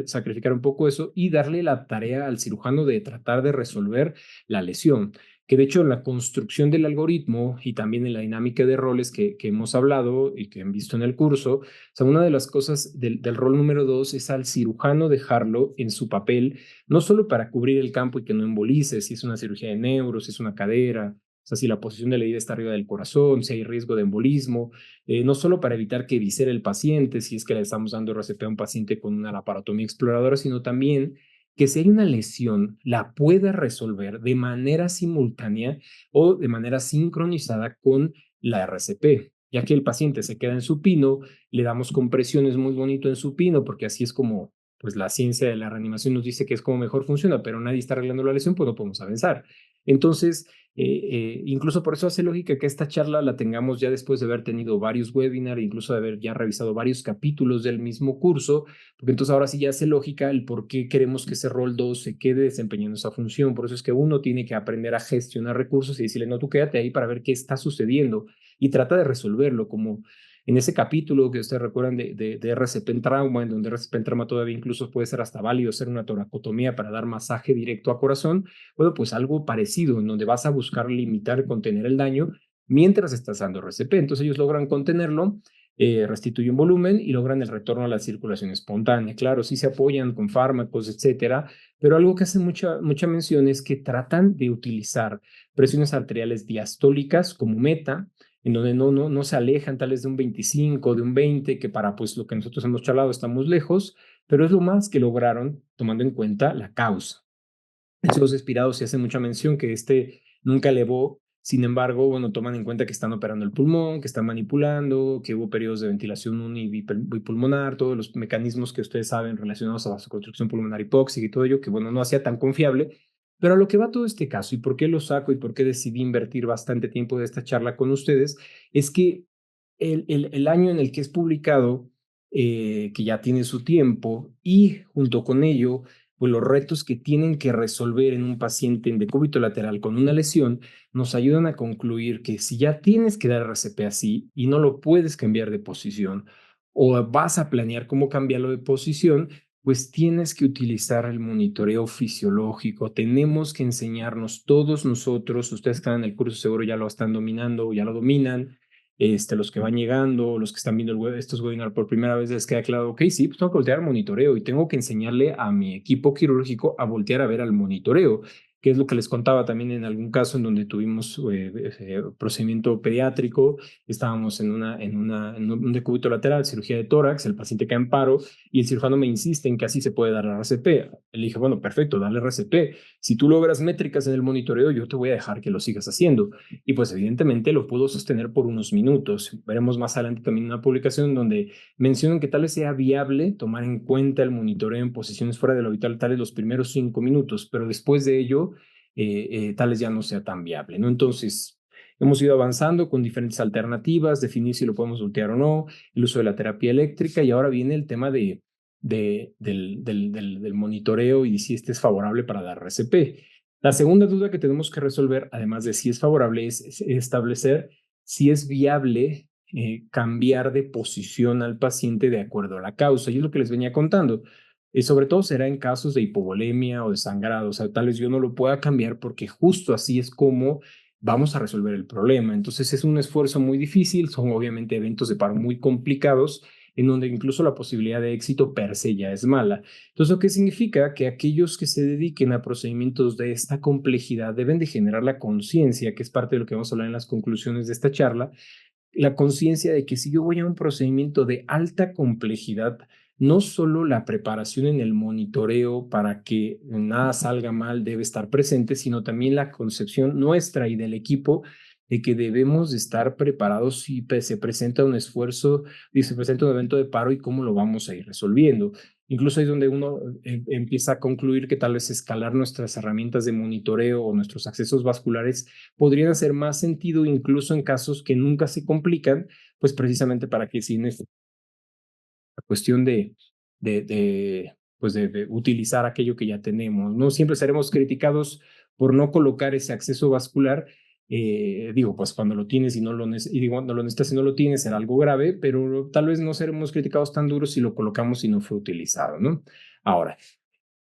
sacrificar un poco eso y darle la tarea al cirujano de tratar de resolver la lesión, que de hecho en la construcción del algoritmo y también en la dinámica de roles que hemos hablado y que han visto en el curso, o sea, una de las cosas del rol número 2 es al cirujano dejarlo en su papel, no solo para cubrir el campo y que no embolice, si es una cirugía de neuro, si es una cadera, o sea, si la posición de la herida está arriba del corazón, si hay riesgo de embolismo, no solo para evitar que visere el paciente, si es que le estamos dando RCP a un paciente con una laparotomía exploradora, sino también que si hay una lesión, la pueda resolver de manera simultánea o de manera sincronizada con la RCP, ya que el paciente se queda en supino, le damos compresiones muy bonito en supino, porque así es como pues la ciencia de la reanimación nos dice que es como mejor funciona, pero nadie está arreglando la lesión, pues no podemos avanzar. Entonces, incluso por eso hace lógica que esta charla la tengamos ya después de haber tenido varios webinars, incluso de haber ya revisado varios capítulos del mismo curso, porque entonces ahora sí ya hace lógica el por qué queremos que ese rol 2 se quede desempeñando esa función. Por eso es que uno tiene que aprender a gestionar recursos y decirle, no, tú quédate ahí para ver qué está sucediendo y trata de resolverlo, como en ese capítulo que ustedes recuerdan de RCP en trauma, en donde RCP en trauma todavía incluso puede ser hasta válido hacer una toracotomía para dar masaje directo a corazón. Bueno, pues algo parecido, en donde vas a buscar limitar, contener el daño mientras estás dando RCP. Entonces ellos logran contenerlo, restituyen volumen y logran el retorno a la circulación espontánea. Claro, sí se apoyan con fármacos, etcétera, pero algo que hace mucha mención es que tratan de utilizar presiones arteriales diastólicas como meta, en donde no se alejan tales de un 25, de un 20, que para pues lo que nosotros hemos charlado estamos lejos, pero es lo más que lograron tomando en cuenta la causa. En los expirados se hace mucha mención que nunca elevó, sin embargo, bueno, toman en cuenta que están operando el pulmón, que están manipulando, que hubo periodos de ventilación unibipulmonar, todos los mecanismos que ustedes saben relacionados a la vasoconstricción pulmonar hipóxica y todo ello, que bueno, no hacía tan confiable. Pero a lo que va todo este caso y por qué lo saco y por qué decidí invertir bastante tiempo de esta charla con ustedes, es que el año en el que es publicado, que ya tiene su tiempo, y junto con ello, pues los retos que tienen que resolver en un paciente en decúbito lateral con una lesión, nos ayudan a concluir que si ya tienes que dar RCP así y no lo puedes cambiar de posición, o vas a planear cómo cambiarlo de posición, pues tienes que utilizar el monitoreo fisiológico. Tenemos que enseñarnos todos nosotros, ustedes que están en el curso seguro ya lo están dominando o ya lo dominan, los que van llegando, los que están viendo estos webinars por primera vez, les queda claro, ok, sí, pues tengo que voltear al monitoreo y tengo que enseñarle a mi equipo quirúrgico a voltear a ver al monitoreo, que es lo que les contaba también en algún caso en donde tuvimos procedimiento pediátrico, estábamos en un decúbito lateral, cirugía de tórax, el paciente cae en paro y el cirujano me insiste en que así se puede dar RCP. Le dije, bueno, perfecto, dale RCP. Si tú logras métricas en el monitoreo, yo te voy a dejar que lo sigas haciendo. Y pues evidentemente lo pudo sostener por unos minutos. Veremos más adelante también una publicación donde mencionan que tal vez sea viable tomar en cuenta el monitoreo en posiciones fuera de lo habitual, tales los primeros 5 minutos, pero después de ello, tal vez ya no sea tan viable, ¿no? Entonces, Hemos ido avanzando con diferentes alternativas, definir si lo podemos voltear o no, el uso de la terapia eléctrica y ahora viene el tema del monitoreo y si este es favorable para la RCP. La segunda duda que tenemos que resolver, además de si es favorable, es establecer si es viable cambiar de posición al paciente de acuerdo a la causa. Y es lo que les venía contando. Sobre todo será en casos de hipovolemia o de sangrado. O sea, tal vez yo no lo pueda cambiar porque justo así es como vamos a resolver el problema. Entonces es un esfuerzo muy difícil, son obviamente eventos de paro muy complicados en donde incluso la posibilidad de éxito per se ya es mala. Entonces, ¿lo que significa? Que aquellos que se dediquen a procedimientos de esta complejidad deben de generar la conciencia, que es parte de lo que vamos a hablar en las conclusiones de esta charla, la conciencia de que si yo voy a un procedimiento de alta complejidad, no solo la preparación en el monitoreo para que nada salga mal debe estar presente, sino también la concepción nuestra y del equipo de que debemos de estar preparados si se presenta un esfuerzo y se presenta un evento de paro y cómo lo vamos a ir resolviendo. Incluso ahí es donde uno empieza a concluir que tal vez escalar nuestras herramientas de monitoreo o nuestros accesos vasculares podrían hacer más sentido incluso en casos que nunca se complican, pues precisamente para que si en esta cuestión de utilizar aquello que ya tenemos, ¿no? Siempre seremos criticados por no colocar ese acceso vascular. Digo, pues cuando lo tienes y no lo, y digo, cuando lo necesitas y no lo tienes será algo grave, pero tal vez no seremos criticados tan duros si lo colocamos y no fue utilizado, ¿no? Ahora,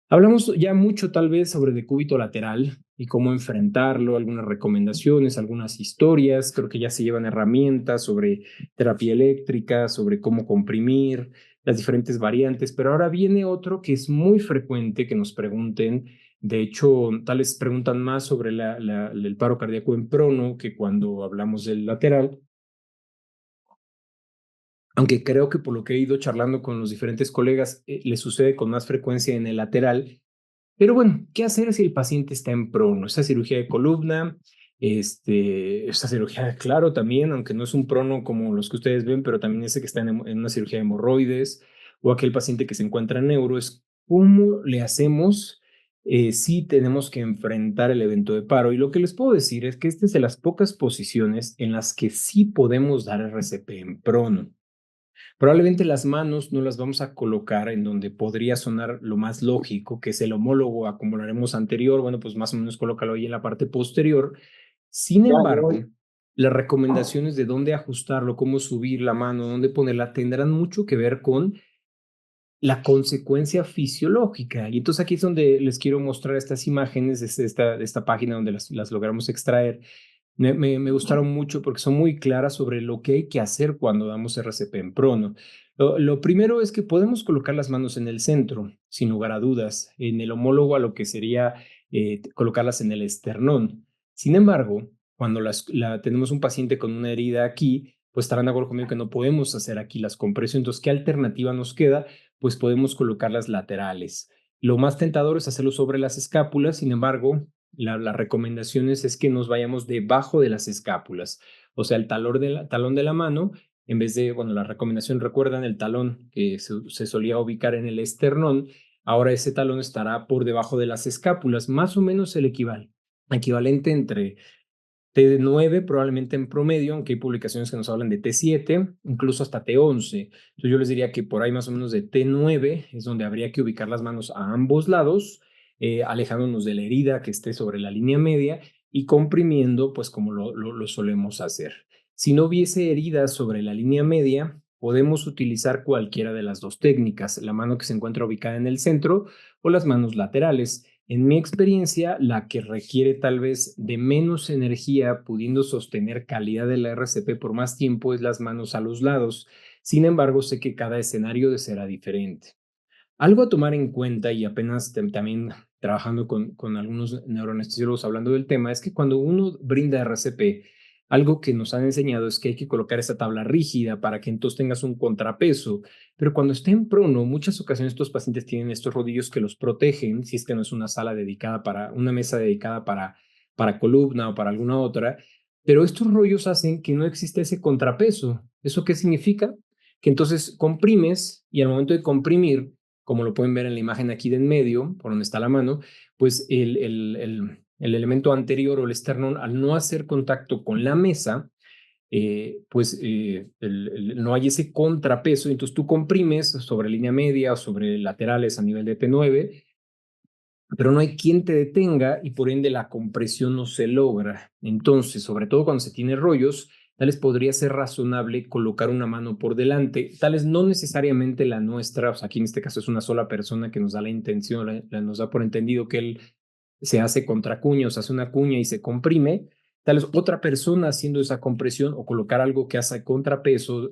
hablamos ya mucho tal vez sobre decúbito lateral y cómo enfrentarlo, algunas recomendaciones, algunas historias, creo que ya se llevan herramientas sobre terapia eléctrica, sobre cómo comprimir, las diferentes variantes, pero ahora viene otro que es muy frecuente que nos pregunten, de hecho, tal vez preguntan más sobre el paro cardíaco en prono que cuando hablamos del lateral, aunque creo que por lo que he ido charlando con los diferentes colegas, le sucede con más frecuencia en el lateral, pero bueno, ¿qué hacer si el paciente está en prono? Esta cirugía de columna, esta cirugía, claro, también, aunque no es un prono como los que ustedes ven, pero también ese que está en una cirugía de hemorroides o aquel paciente que se encuentra en neuro, es cómo le hacemos si tenemos que enfrentar el evento de paro. Y lo que les puedo decir es que esta es de las pocas posiciones en las que sí podemos dar RCP en prono. Probablemente las manos no las vamos a colocar en donde podría sonar lo más lógico, que es el homólogo a como lo haremos anterior. Bueno, pues más o menos colócalo ahí en la parte posterior. Sin embargo, las recomendaciones de dónde ajustarlo, cómo subir la mano, dónde ponerla, tendrán mucho que ver con la consecuencia fisiológica. Y entonces aquí es donde les quiero mostrar estas imágenes de esta página donde las logramos extraer. Me gustaron mucho porque son muy claras sobre lo que hay que hacer cuando damos RCP en prono. Lo primero es que podemos colocar las manos en el centro, sin lugar a dudas, en el homólogo a lo que sería colocarlas en el esternón. Sin embargo, cuando tenemos un paciente con una herida aquí, pues estarán de acuerdo conmigo que no podemos hacer aquí las compresiones. Entonces, ¿qué alternativa nos queda? Pues podemos colocar las laterales. Lo más tentador es hacerlo sobre las escápulas, sin embargo, las recomendaciones es que nos vayamos debajo de las escápulas, o sea, el talón de la mano, en vez de, bueno, la recomendación, recuerdan el talón que se solía ubicar en el esternón, ahora ese talón estará por debajo de las escápulas, más o menos el equivalente entre T9 probablemente en promedio, aunque hay publicaciones que nos hablan de T7, incluso hasta T11. Entonces yo les diría que por ahí más o menos de T9 es donde habría que ubicar las manos a ambos lados, alejándonos de la herida que esté sobre la línea media y comprimiendo, pues como lo solemos hacer. Si no hubiese heridas sobre la línea media, podemos utilizar cualquiera de las dos técnicas, la mano que se encuentra ubicada en el centro o las manos laterales. En mi experiencia, la que requiere tal vez de menos energía, pudiendo sostener calidad de la RCP por más tiempo, es las manos a los lados. Sin embargo, sé que cada escenario será diferente. Algo a tomar en cuenta, y apenas también trabajando con algunos neuroanestesiólogos hablando del tema, es que cuando uno brinda RCP, algo que nos han enseñado es que hay que colocar esa tabla rígida para que entonces tengas un contrapeso. Pero cuando esté en prono, muchas ocasiones estos pacientes tienen estos rodillos que los protegen, si es que no es una sala dedicada una mesa dedicada para columna o para alguna otra. Pero estos rollos hacen que no existe ese contrapeso. ¿Eso qué significa? Que entonces comprimes y al momento de comprimir, como lo pueden ver en la imagen aquí de en medio, por donde está la mano, pues el elemento anterior o el esternón, al no hacer contacto con la mesa, no hay ese contrapeso, entonces tú comprimes sobre línea media o sobre laterales a nivel de T9, pero no hay quien te detenga y por ende la compresión no se logra. Entonces, sobre todo cuando se tiene rollos, tales podría ser razonable colocar una mano por delante, tales no necesariamente la nuestra, o sea, aquí en este caso es una sola persona que nos da la intención, nos da por entendido que él se hace contra cuña, o se hace una cuña y se comprime, tal vez otra persona haciendo esa compresión o colocar algo que hace contrapeso,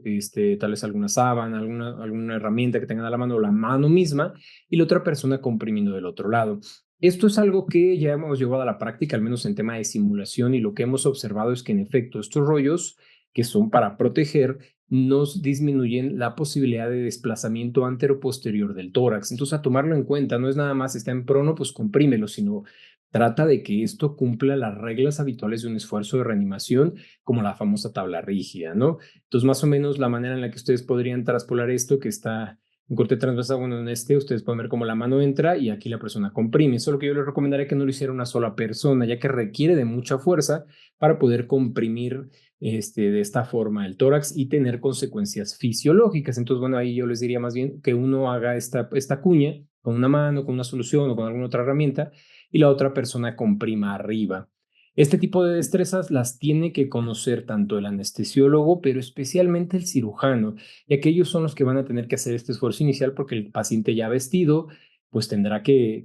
tal vez alguna sábana, alguna herramienta que tengan a la mano o la mano misma, y la otra persona comprimiendo del otro lado. Esto es algo que ya hemos llevado a la práctica, al menos en tema de simulación, y lo que hemos observado es que en efecto estos rollos que son para proteger nos disminuyen la posibilidad de desplazamiento antero-posterior del tórax. Entonces, a tomarlo en cuenta, no es nada más está en prono, pues comprímelo, sino trata de que esto cumpla las reglas habituales de un esfuerzo de reanimación, como la famosa tabla rígida, ¿no? Entonces, más o menos la manera en la que ustedes podrían traspolar esto, que está en corte transversal, bueno, en ustedes pueden ver cómo la mano entra y aquí la persona comprime. Solo que yo les recomendaría que no lo hiciera una sola persona, ya que requiere de mucha fuerza para poder comprimir de esta forma el tórax y tener consecuencias fisiológicas. Entonces, bueno, ahí yo les diría más bien que uno haga esta cuña con una mano, con una solución o con alguna otra herramienta y la otra persona comprima arriba. Este tipo de destrezas las tiene que conocer tanto el anestesiólogo, pero especialmente el cirujano, ya que ellos son los que van a tener que hacer este esfuerzo inicial porque el paciente ya vestido, pues tendrá que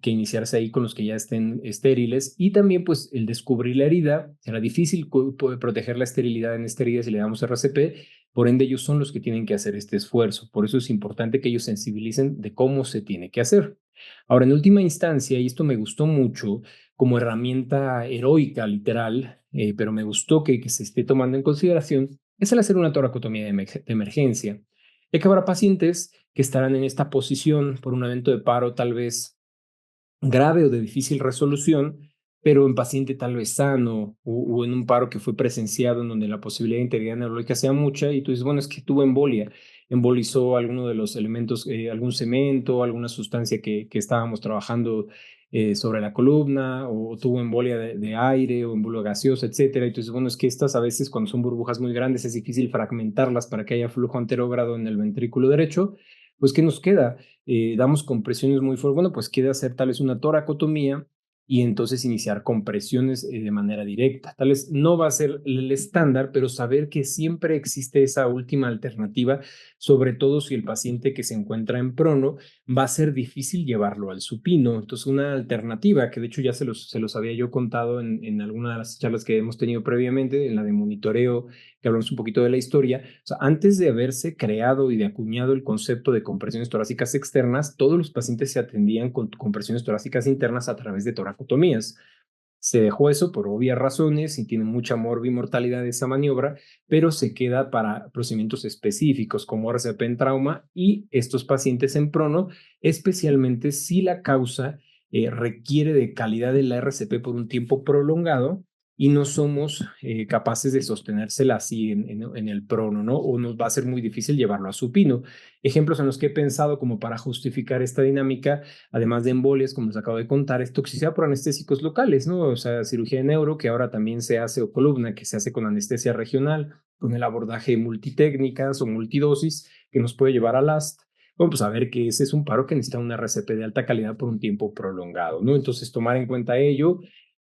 iniciarse ahí con los que ya estén estériles y también pues el descubrir la herida, será difícil proteger la esterilidad en esta herida si le damos RCP, por ende ellos son los que tienen que hacer este esfuerzo, por eso es importante que ellos sensibilicen de cómo se tiene que hacer. Ahora, en última instancia, y esto me gustó mucho como herramienta heroica, literal, pero me gustó que se esté tomando en consideración, es el hacer una toracotomía de emergencia, ya que habrá pacientes que estarán en esta posición por un evento de paro tal vez grave o de difícil resolución, pero en paciente tal vez sano o en un paro que fue presenciado en donde la posibilidad de integridad neurológica sea mucha y tú dices, bueno, es que tuvo embolia, embolizó alguno de los elementos, algún cemento, alguna sustancia que estábamos trabajando sobre la columna o tuvo embolia de aire o embolia gaseosa, etcétera. Y tú dices, bueno, es que estas a veces cuando son burbujas muy grandes es difícil fragmentarlas para que haya flujo anterógrado en el ventrículo derecho. Pues, ¿qué nos queda? Damos compresiones muy fuertes, bueno, pues quiere hacer tal vez una toracotomía y entonces iniciar compresiones de manera directa. Tal vez no va a ser el estándar, pero saber que siempre existe esa última alternativa, sobre todo si el paciente que se encuentra en prono va a ser difícil llevarlo al supino. Entonces, una alternativa, que de hecho ya se los había yo contado en alguna de las charlas que hemos tenido previamente, en la de monitoreo, que hablamos un poquito de la historia. O sea, antes de haberse creado y de acuñado el concepto de compresiones torácicas externas, todos los pacientes se atendían con compresiones torácicas internas a través de toracotomías. Se dejó eso por obvias razones y tiene mucha morbimortalidad esa maniobra, pero se queda para procedimientos específicos como RCP en trauma y estos pacientes en prono, especialmente si la causa requiere de calidad de la RCP por un tiempo prolongado y no somos capaces de sostenérsela así en el prono, ¿no? O nos va a ser muy difícil llevarlo a supino. Ejemplos en los que he pensado como para justificar esta dinámica, además de embolias, como les acabo de contar, es toxicidad por anestésicos locales, ¿no? O sea, cirugía de neuro, que ahora también se hace, o columna, que se hace con anestesia regional, con el abordaje multitécnicas o multidosis, que nos puede llevar a LAST. Bueno, pues a ver que ese es un paro que necesita una RCP de alta calidad por un tiempo prolongado, ¿no? Entonces, tomar en cuenta ello.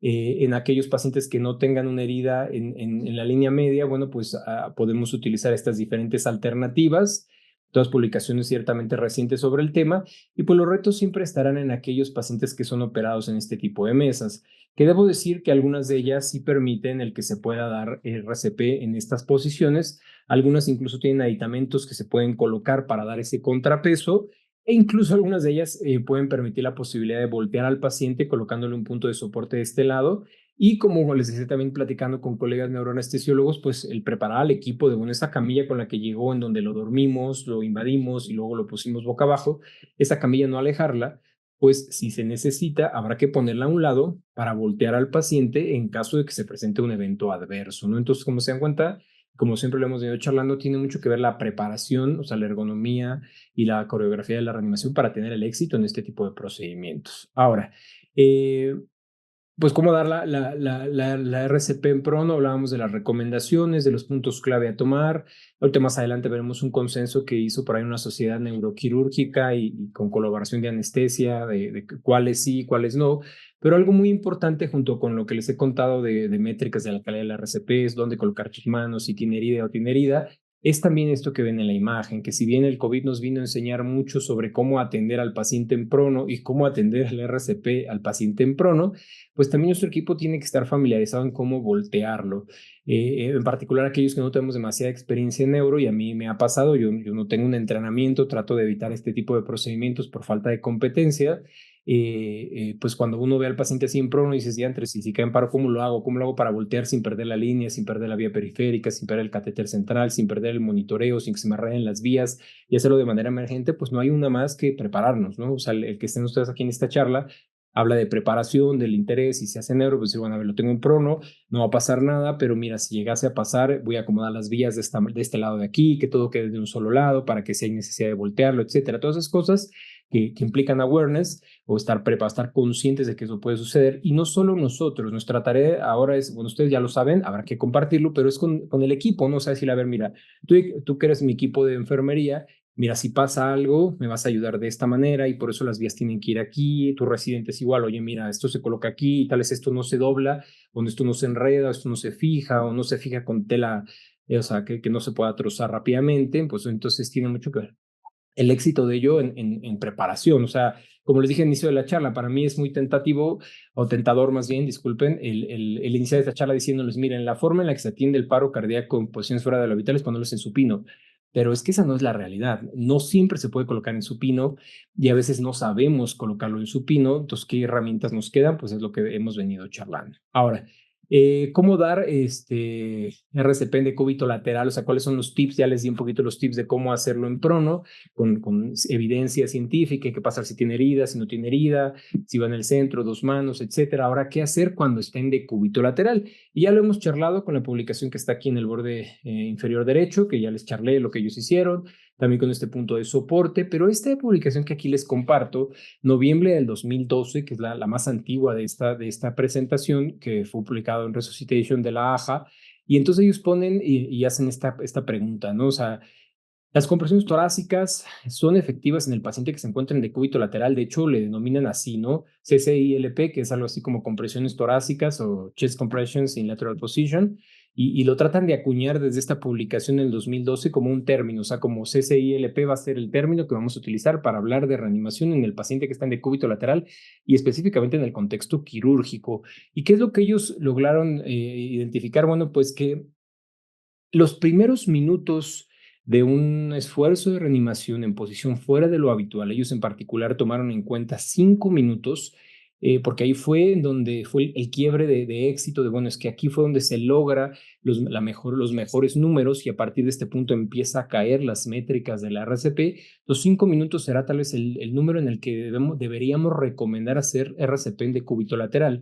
En aquellos pacientes que no tengan una herida en la línea media, bueno, pues podemos utilizar estas diferentes alternativas, todas publicaciones ciertamente recientes sobre el tema, y pues los retos siempre estarán en aquellos pacientes que son operados en este tipo de mesas, que debo decir que algunas de ellas sí permiten el que se pueda dar RCP en estas posiciones, algunas incluso tienen aditamentos que se pueden colocar para dar ese contrapeso, e incluso algunas de ellas pueden permitir la posibilidad de voltear al paciente colocándole un punto de soporte de este lado. Y como les decía también platicando con colegas neuroanestesiólogos, pues el preparar al equipo de bueno, esa camilla con la que llegó, en donde lo dormimos, lo invadimos y luego lo pusimos boca abajo, esa camilla no alejarla, pues si se necesita, habrá que ponerla a un lado para voltear al paciente en caso de que se presente un evento adverso, ¿no? Entonces, como se dan cuenta, como siempre lo hemos venido charlando, tiene mucho que ver la preparación, o sea, la ergonomía y la coreografía de la reanimación para tener el éxito en este tipo de procedimientos. Ahora, Pues cómo dar la RCP en prono, hablábamos de las recomendaciones, de los puntos clave a tomar. Ahorita más adelante veremos un consenso que hizo por ahí una sociedad neuroquirúrgica y con colaboración de anestesia, de cuáles sí, cuáles no. Pero algo muy importante junto con lo que les he contado de métricas de la calidad de la RCP es dónde colocar tus manos, si tiene herida o tiene herida, es también esto que ven en la imagen, que si bien el COVID nos vino a enseñar mucho sobre cómo atender al paciente en prono y cómo atender el RCP al paciente en prono, pues también nuestro equipo tiene que estar familiarizado en cómo voltearlo. En particular aquellos que no tenemos demasiada experiencia en neuro, y a mí me ha pasado, yo no tengo un entrenamiento, trato de evitar este tipo de procedimientos por falta de competencia. Pues cuando uno ve al paciente así en prono, dices, diantres, si cae en paro, ¿cómo lo hago? ¿Cómo lo hago para voltear sin perder la línea, sin perder la vía periférica, sin perder el catéter central, sin perder el monitoreo, sin que se me arreglen las vías y hacerlo de manera emergente? Pues no hay una más que prepararnos, ¿no? O sea, el que estén ustedes aquí en esta charla habla de preparación, del interés, y si hace neuro, pues bueno, a ver, lo tengo en prono, no va a pasar nada, pero mira, si llegase a pasar, voy a acomodar las vías de este lado de aquí, que todo quede de un solo lado para que si hay necesidad de voltearlo, etcétera. Todas esas cosas que implican awareness o estar preparados, estar conscientes de que eso puede suceder. Y no solo nosotros, nuestra tarea ahora es, bueno, ustedes ya lo saben, habrá que compartirlo, pero es con el equipo, ¿no? O sea, decirle, a ver, mira, tú que eres mi equipo de enfermería, mira, si pasa algo, me vas a ayudar de esta manera y por eso las vías tienen que ir aquí, tu residente es igual, oye, mira, esto se coloca aquí, tal vez esto no se dobla, o esto no se enreda, o esto no se fija, o no se fija con tela, o sea, que no se pueda trozar rápidamente, pues entonces tiene mucho que ver el éxito de ello en preparación. O sea, como les dije al inicio de la charla, para mí es muy tentativo, o tentador más bien, disculpen, el iniciar esta charla diciéndoles, miren, la forma en la que se atiende el paro cardíaco en posiciones fuera de lo vital es poniéndolos en supino. Pero es que esa no es la realidad. No siempre se puede colocar en supino y a veces no sabemos colocarlo en supino. Entonces, ¿qué herramientas nos quedan? Pues es lo que hemos venido charlando. Ahora, ¿cómo dar RCP de cúbito lateral? O sea, ¿cuáles son los tips? Ya les di un poquito los tips de cómo hacerlo en prono con evidencia científica, qué pasa si tiene herida, si no tiene herida, si va en el centro, dos manos, etcétera. Ahora, ¿qué hacer cuando está en decúbito lateral? Y ya lo hemos charlado con la publicación que está aquí en el borde inferior derecho, que ya les charlé lo que ellos hicieron, también con este punto de soporte, pero esta publicación que aquí les comparto, noviembre del 2012, que es la más antigua de esta presentación, que fue publicado en Resuscitation de la AJA, y entonces ellos ponen y hacen esta pregunta, ¿no? O sea, las compresiones torácicas son efectivas en el paciente que se encuentra en decúbito lateral. De hecho, le denominan así, ¿no? CCILP, que es algo así como compresiones torácicas o chest compressions in lateral position. Y lo tratan de acuñar desde esta publicación en el 2012 como un término. O sea, como CCILP va a ser el término que vamos a utilizar para hablar de reanimación en el paciente que está en decúbito lateral y específicamente en el contexto quirúrgico. ¿Y qué es lo que ellos lograron identificar? Bueno, pues que los primeros minutos de un esfuerzo de reanimación en posición fuera de lo habitual, ellos en particular tomaron en cuenta 5 minutos, porque ahí fue en donde fue el quiebre de éxito, de bueno, es que aquí fue donde se logra los mejores números y a partir de este punto empieza a caer las métricas de la RCP. Los 5 minutos será tal vez el número en el que deberíamos recomendar hacer RCP en decúbito lateral.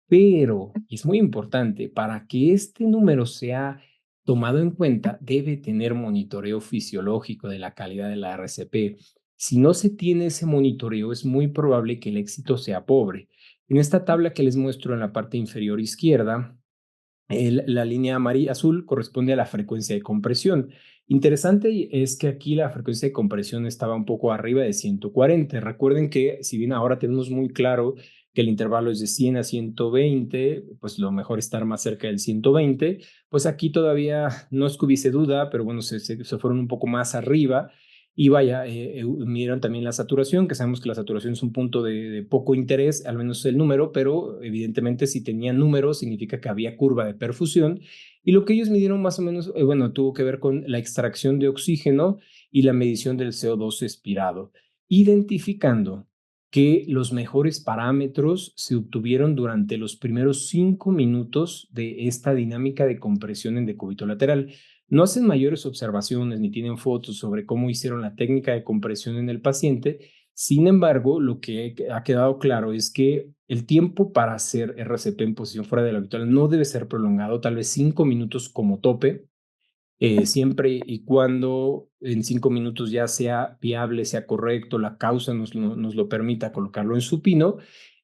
Pero, y es muy importante, para que este número sea tomado en cuenta, debe tener monitoreo fisiológico de la calidad de la RCP. Si no se tiene ese monitoreo, es muy probable que el éxito sea pobre. En esta tabla que les muestro en la parte inferior izquierda, la línea amarilla azul corresponde a la frecuencia de compresión. Interesante es que aquí la frecuencia de compresión estaba un poco arriba de 140. Recuerden que si bien ahora tenemos muy claro que el intervalo es de 100 a 120, pues lo mejor estar más cerca del 120, pues aquí todavía no es que hubiese duda, pero bueno, se fueron un poco más arriba. Y vaya, midieron también la saturación, que sabemos que la saturación es un punto de poco interés, al menos el número, pero evidentemente si tenía números significa que había curva de perfusión. Y lo que ellos midieron más o menos, bueno, tuvo que ver con la extracción de oxígeno y la medición del CO2 expirado, identificando que los mejores parámetros se obtuvieron durante los primeros 5 minutos de esta dinámica de compresión en decúbito lateral. No hacen mayores observaciones ni tienen fotos sobre cómo hicieron la técnica de compresión en el paciente. Sin embargo, lo que ha quedado claro es que el tiempo para hacer RCP en posición fuera de lo habitual no debe ser prolongado, tal vez 5 minutos como tope, siempre y cuando en 5 minutos ya sea viable, sea correcto, la causa nos lo permita colocarlo en supino.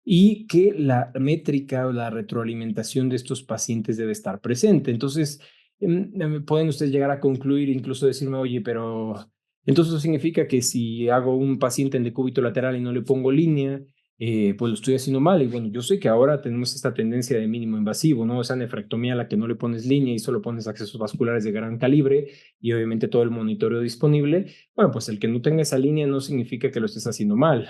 y que la métrica o la retroalimentación de estos pacientes debe estar presente. Entonces, pueden ustedes llegar a concluir, incluso decirme, oye, pero entonces eso significa que si hago un paciente en decúbito lateral y no le pongo línea, pues lo estoy haciendo mal. Y bueno, yo sé que ahora tenemos esta tendencia de mínimo invasivo, ¿no? Esa nefrectomía a la que no le pones línea y solo pones accesos vasculares de gran calibre y obviamente todo el monitoreo disponible. Bueno, pues el que no tenga esa línea no significa que lo estés haciendo mal.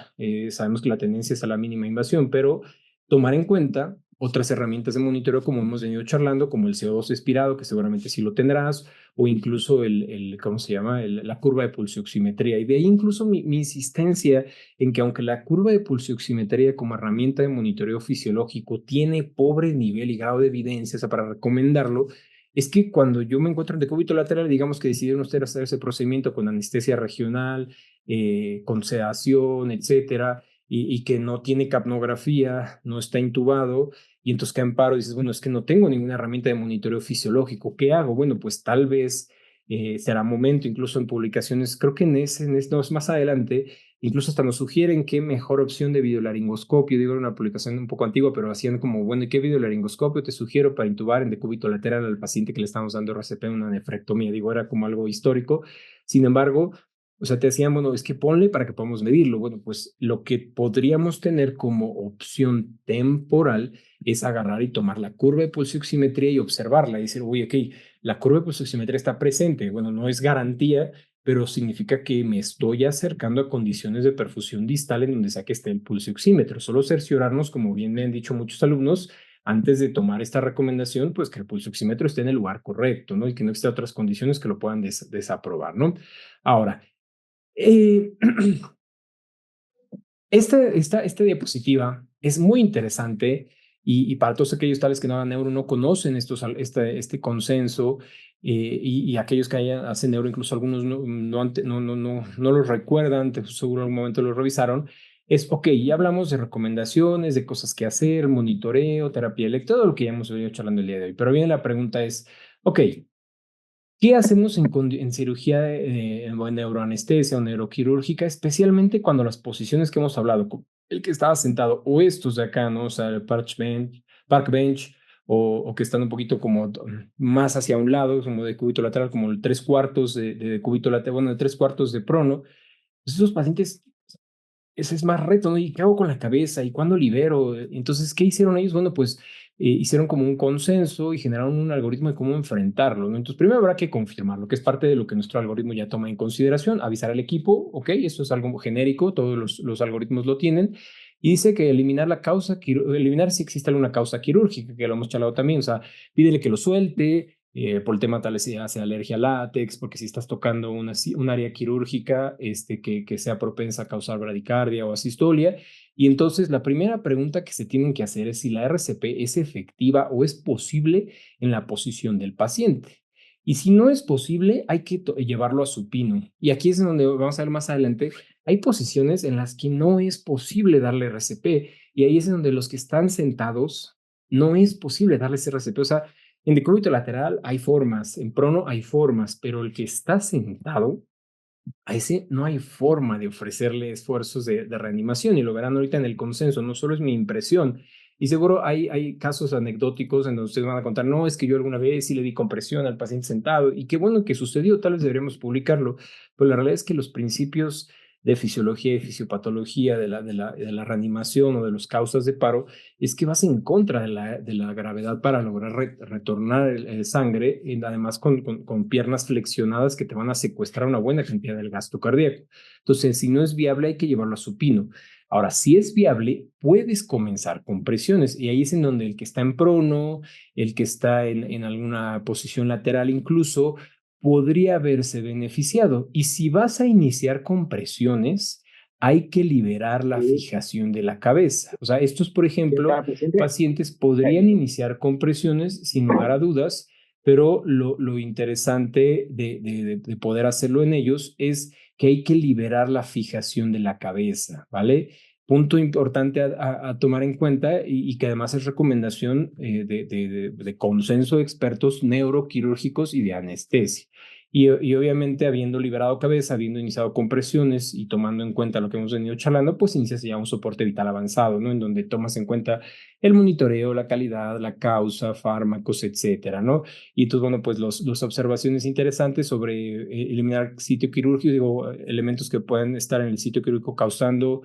Sabemos que la tendencia es a la mínima invasión, pero tomar en cuenta otras herramientas de monitoreo como hemos venido charlando, como el CO2 expirado, que seguramente sí lo tendrás, o incluso ¿cómo se llama? La curva de pulsioximetría. Y de ahí incluso mi insistencia en que aunque la curva de pulsioximetría como herramienta de monitoreo fisiológico tiene pobre nivel y grado de evidencia, o sea, para recomendarlo, es que cuando yo me encuentro en decúbito lateral, digamos que decidieron ustedes hacer ese procedimiento con anestesia regional, con sedación, etcétera, y que no tiene capnografía, no está intubado, y entonces cae en paro y dices, bueno, es que no tengo ninguna herramienta de monitoreo fisiológico, ¿qué hago? Bueno, pues tal vez será momento, incluso en publicaciones, creo que no, es más adelante, incluso hasta nos sugieren qué mejor opción de videolaringoscopio. Digo, era una publicación un poco antigua, pero hacían como, bueno, ¿y qué videolaringoscopio te sugiero para intubar en decúbito lateral al paciente que le estamos dando RCP en una nefrectomía? Digo, era como algo histórico. Sin embargo, o sea, te decían, bueno, es que ponle para que podamos medirlo. Bueno, pues lo que podríamos tener como opción temporal es agarrar y tomar la curva de pulsioximetría y observarla y decir, uy, ok, la curva de pulsioximetría está presente. Bueno, no es garantía, pero significa que me estoy acercando a condiciones de perfusión distal en donde sea que esté el pulso oxímetro. Solo cerciorarnos, como bien me han dicho muchos alumnos, antes de tomar esta recomendación, pues que el pulso oxímetro esté en el lugar correcto, ¿no? Y que no exista otras condiciones que lo puedan desaprobar, ¿no? Ahora, eh, esta diapositiva es muy interesante y para todos aquellos tales que no hagan neuro no conocen este consenso y aquellos que hacen neuro, incluso algunos no los recuerdan, seguro en algún momento lo revisaron, es, ok, ya hablamos de recomendaciones, de cosas que hacer, monitoreo, terapia eléctrica, todo lo que ya hemos venido charlando el día de hoy. Pero bien, la pregunta es, ok, ¿qué hacemos en cirugía o en neuroanestesia o neuroquirúrgica, especialmente cuando las posiciones que hemos hablado, el que estaba sentado o estos de acá, ¿no? O sea, el park bench o que están un poquito como más hacia un lado, como de cúbito lateral, como el tres cuartos de cúbito lateral, bueno, de tres cuartos de prono. Pues esos pacientes, ese es más reto, ¿no? ¿Y qué hago con la cabeza? ¿Y cuándo libero? Entonces, ¿qué hicieron ellos? Bueno, pues hicieron como un consenso y generaron un algoritmo de cómo enfrentarlo, ¿no? Entonces, primero habrá que confirmarlo, que es parte de lo que nuestro algoritmo ya toma en consideración, avisar al equipo, ok, esto es algo genérico, todos los algoritmos lo tienen, y dice que eliminar la causa, eliminar si existe alguna causa quirúrgica, que lo hemos charlado también, o sea, pídele que lo suelte, por el tema tal vez si hace alergia al látex, porque si estás tocando un área quirúrgica que sea propensa a causar bradicardia o asistolia. Y entonces la primera pregunta que se tienen que hacer es si la RCP es efectiva o es posible en la posición del paciente. Y si no es posible, hay que llevarlo a supino. Y aquí es donde vamos a ver más adelante, hay posiciones en las que no es posible darle RCP. Y ahí es donde los que están sentados no es posible darles RCP. O sea, en decúbito lateral hay formas, en prono hay formas, pero el que está sentado, a ese no hay forma de ofrecerle esfuerzos de reanimación y lo verán ahorita en el consenso, no solo es mi impresión. Y seguro hay casos anecdóticos en donde ustedes van a contar, no, es que yo alguna vez sí le di compresión al paciente sentado y qué bueno que sucedió, tal vez deberíamos publicarlo, pero la realidad es que los principios de fisiología y fisiopatología de la reanimación o de las causas de paro es que vas en contra de la gravedad para lograr retornar el sangre, y además con piernas flexionadas que te van a secuestrar una buena cantidad del gasto cardíaco. Entonces, si no es viable, hay que llevarlo a supino. Ahora, si es viable, puedes comenzar con presiones y ahí es en donde el que está en prono, el que está en alguna posición lateral incluso, podría verse beneficiado. Y si vas a iniciar con presiones, hay que liberar la fijación de la cabeza. O sea, estos, por ejemplo, pacientes podrían iniciar con presiones sin lugar a dudas, pero lo interesante de poder hacerlo en ellos es que hay que liberar la fijación de la cabeza, ¿vale? Punto importante a tomar en cuenta y que además es recomendación de consenso de expertos neuroquirúrgicos y de anestesia. y obviamente habiendo liberado cabeza, habiendo iniciado compresiones y tomando en cuenta lo que hemos venido charlando, pues inicias ya un soporte vital avanzado, ¿no? En donde tomas en cuenta el monitoreo, la calidad, la causa, fármacos, etcétera, ¿no? Y entonces, bueno, pues las observaciones interesantes sobre eliminar sitio quirúrgico, digo, elementos que pueden estar en el sitio quirúrgico causando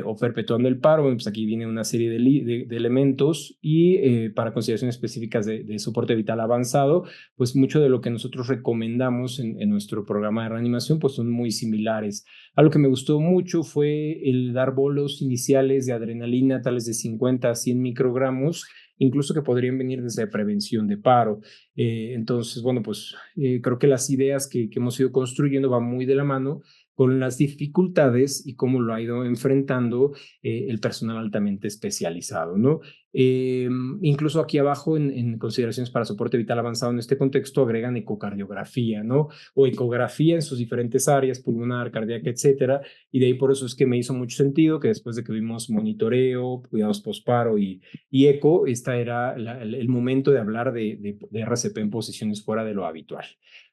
o perpetuando el paro. Bueno, pues aquí viene una serie de elementos y para consideraciones específicas de soporte vital avanzado, pues mucho de lo que nosotros recomendamos en nuestro programa de reanimación, pues son muy similares. Algo que me gustó mucho fue el dar bolos iniciales de adrenalina, tales de 50 a 100 microgramos, incluso que podrían venir desde prevención de paro. Entonces, bueno, pues creo que las ideas que hemos ido construyendo van muy de la mano con las dificultades y cómo lo ha ido enfrentando el personal altamente especializado, ¿no? Eh, Incluso aquí abajo, en consideraciones para soporte vital avanzado en este contexto, agregan ecocardiografía, ¿no? O ecografía en sus diferentes áreas, pulmonar, cardíaca, etcétera. Y de ahí por eso es que me hizo mucho sentido que después de que vimos monitoreo, cuidados posparo y eco, este era el momento de hablar de RCP en posiciones fuera de lo habitual.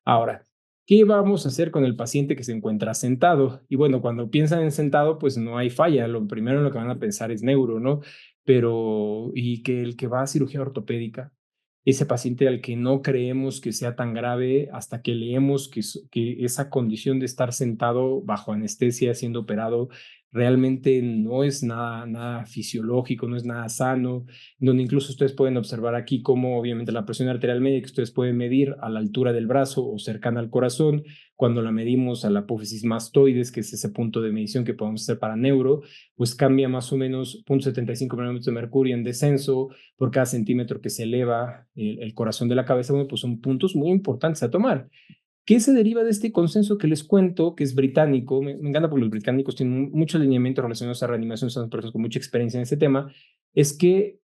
Ahora, ¿qué vamos a hacer con el paciente que se encuentra sentado? Y bueno, cuando piensan en sentado, pues no hay falla. Lo primero en lo que van a pensar es neuro, ¿no? Pero, y que el que va a cirugía ortopédica, ese paciente al que no creemos que sea tan grave hasta que leemos que esa condición de estar sentado bajo anestesia siendo operado realmente no es nada fisiológico, no es nada sano, donde incluso ustedes pueden observar aquí cómo obviamente la presión arterial media que ustedes pueden medir a la altura del brazo o cercana al corazón, cuando la medimos a la apófisis mastoides, que es ese punto de medición que podemos hacer para neuro, pues cambia más o menos 0.75 milímetros de mercurio en descenso por cada centímetro que se eleva el corazón de la cabeza. Bueno, pues son puntos muy importantes a tomar. ¿Qué se deriva de este consenso que les cuento, que es británico? Me encanta porque los británicos tienen muchos lineamientos relacionados a reanimación, son personas con mucha experiencia en este tema. Es que,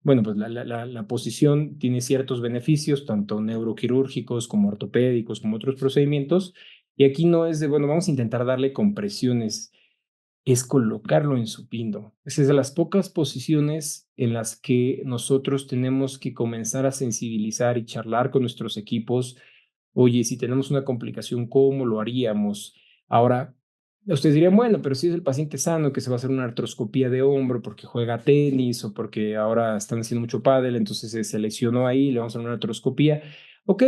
bueno, pues la posición tiene ciertos beneficios, tanto neuroquirúrgicos como ortopédicos, como otros procedimientos. Y aquí no es de, bueno, vamos a intentar darle compresiones, es colocarlo en supino. Esa es de las pocas posiciones en las que nosotros tenemos que comenzar a sensibilizar y charlar con nuestros equipos. Oye, si tenemos una complicación, ¿cómo lo haríamos? Ahora, ustedes dirían, bueno, pero si es el paciente sano que se va a hacer una artroscopía de hombro porque juega tenis o porque ahora están haciendo mucho pádel, entonces se lesionó ahí, le vamos a hacer una artroscopía. Ok,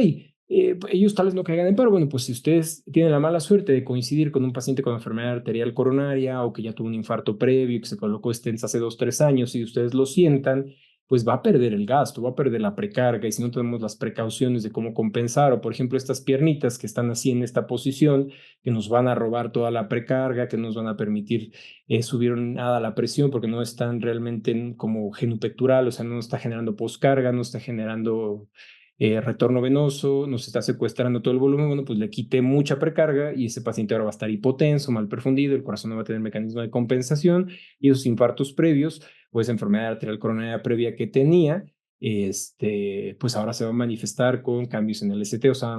ellos tal vez no caigan en paro. Bueno, pues si ustedes tienen la mala suerte de coincidir con un paciente con enfermedad arterial coronaria o que ya tuvo un infarto previo, que se colocó stents hace 2, 3 años y ustedes lo sientan, pues va a perder el gasto, va a perder la precarga y si no tenemos las precauciones de cómo compensar o por ejemplo estas piernitas que están así en esta posición, que nos van a robar toda la precarga, que nos van a permitir subir nada la presión porque no están realmente como genupectoral, o sea, no está generando poscarga, no está generando retorno venoso, nos está secuestrando todo el volumen. Bueno, pues le quité mucha precarga y ese paciente ahora va a estar hipotenso, mal perfundido, el corazón no va a tener mecanismo de compensación y esos infartos previos o esa enfermedad arterial coronaria previa que tenía, pues ahora se va a manifestar con cambios en el ST, o sea,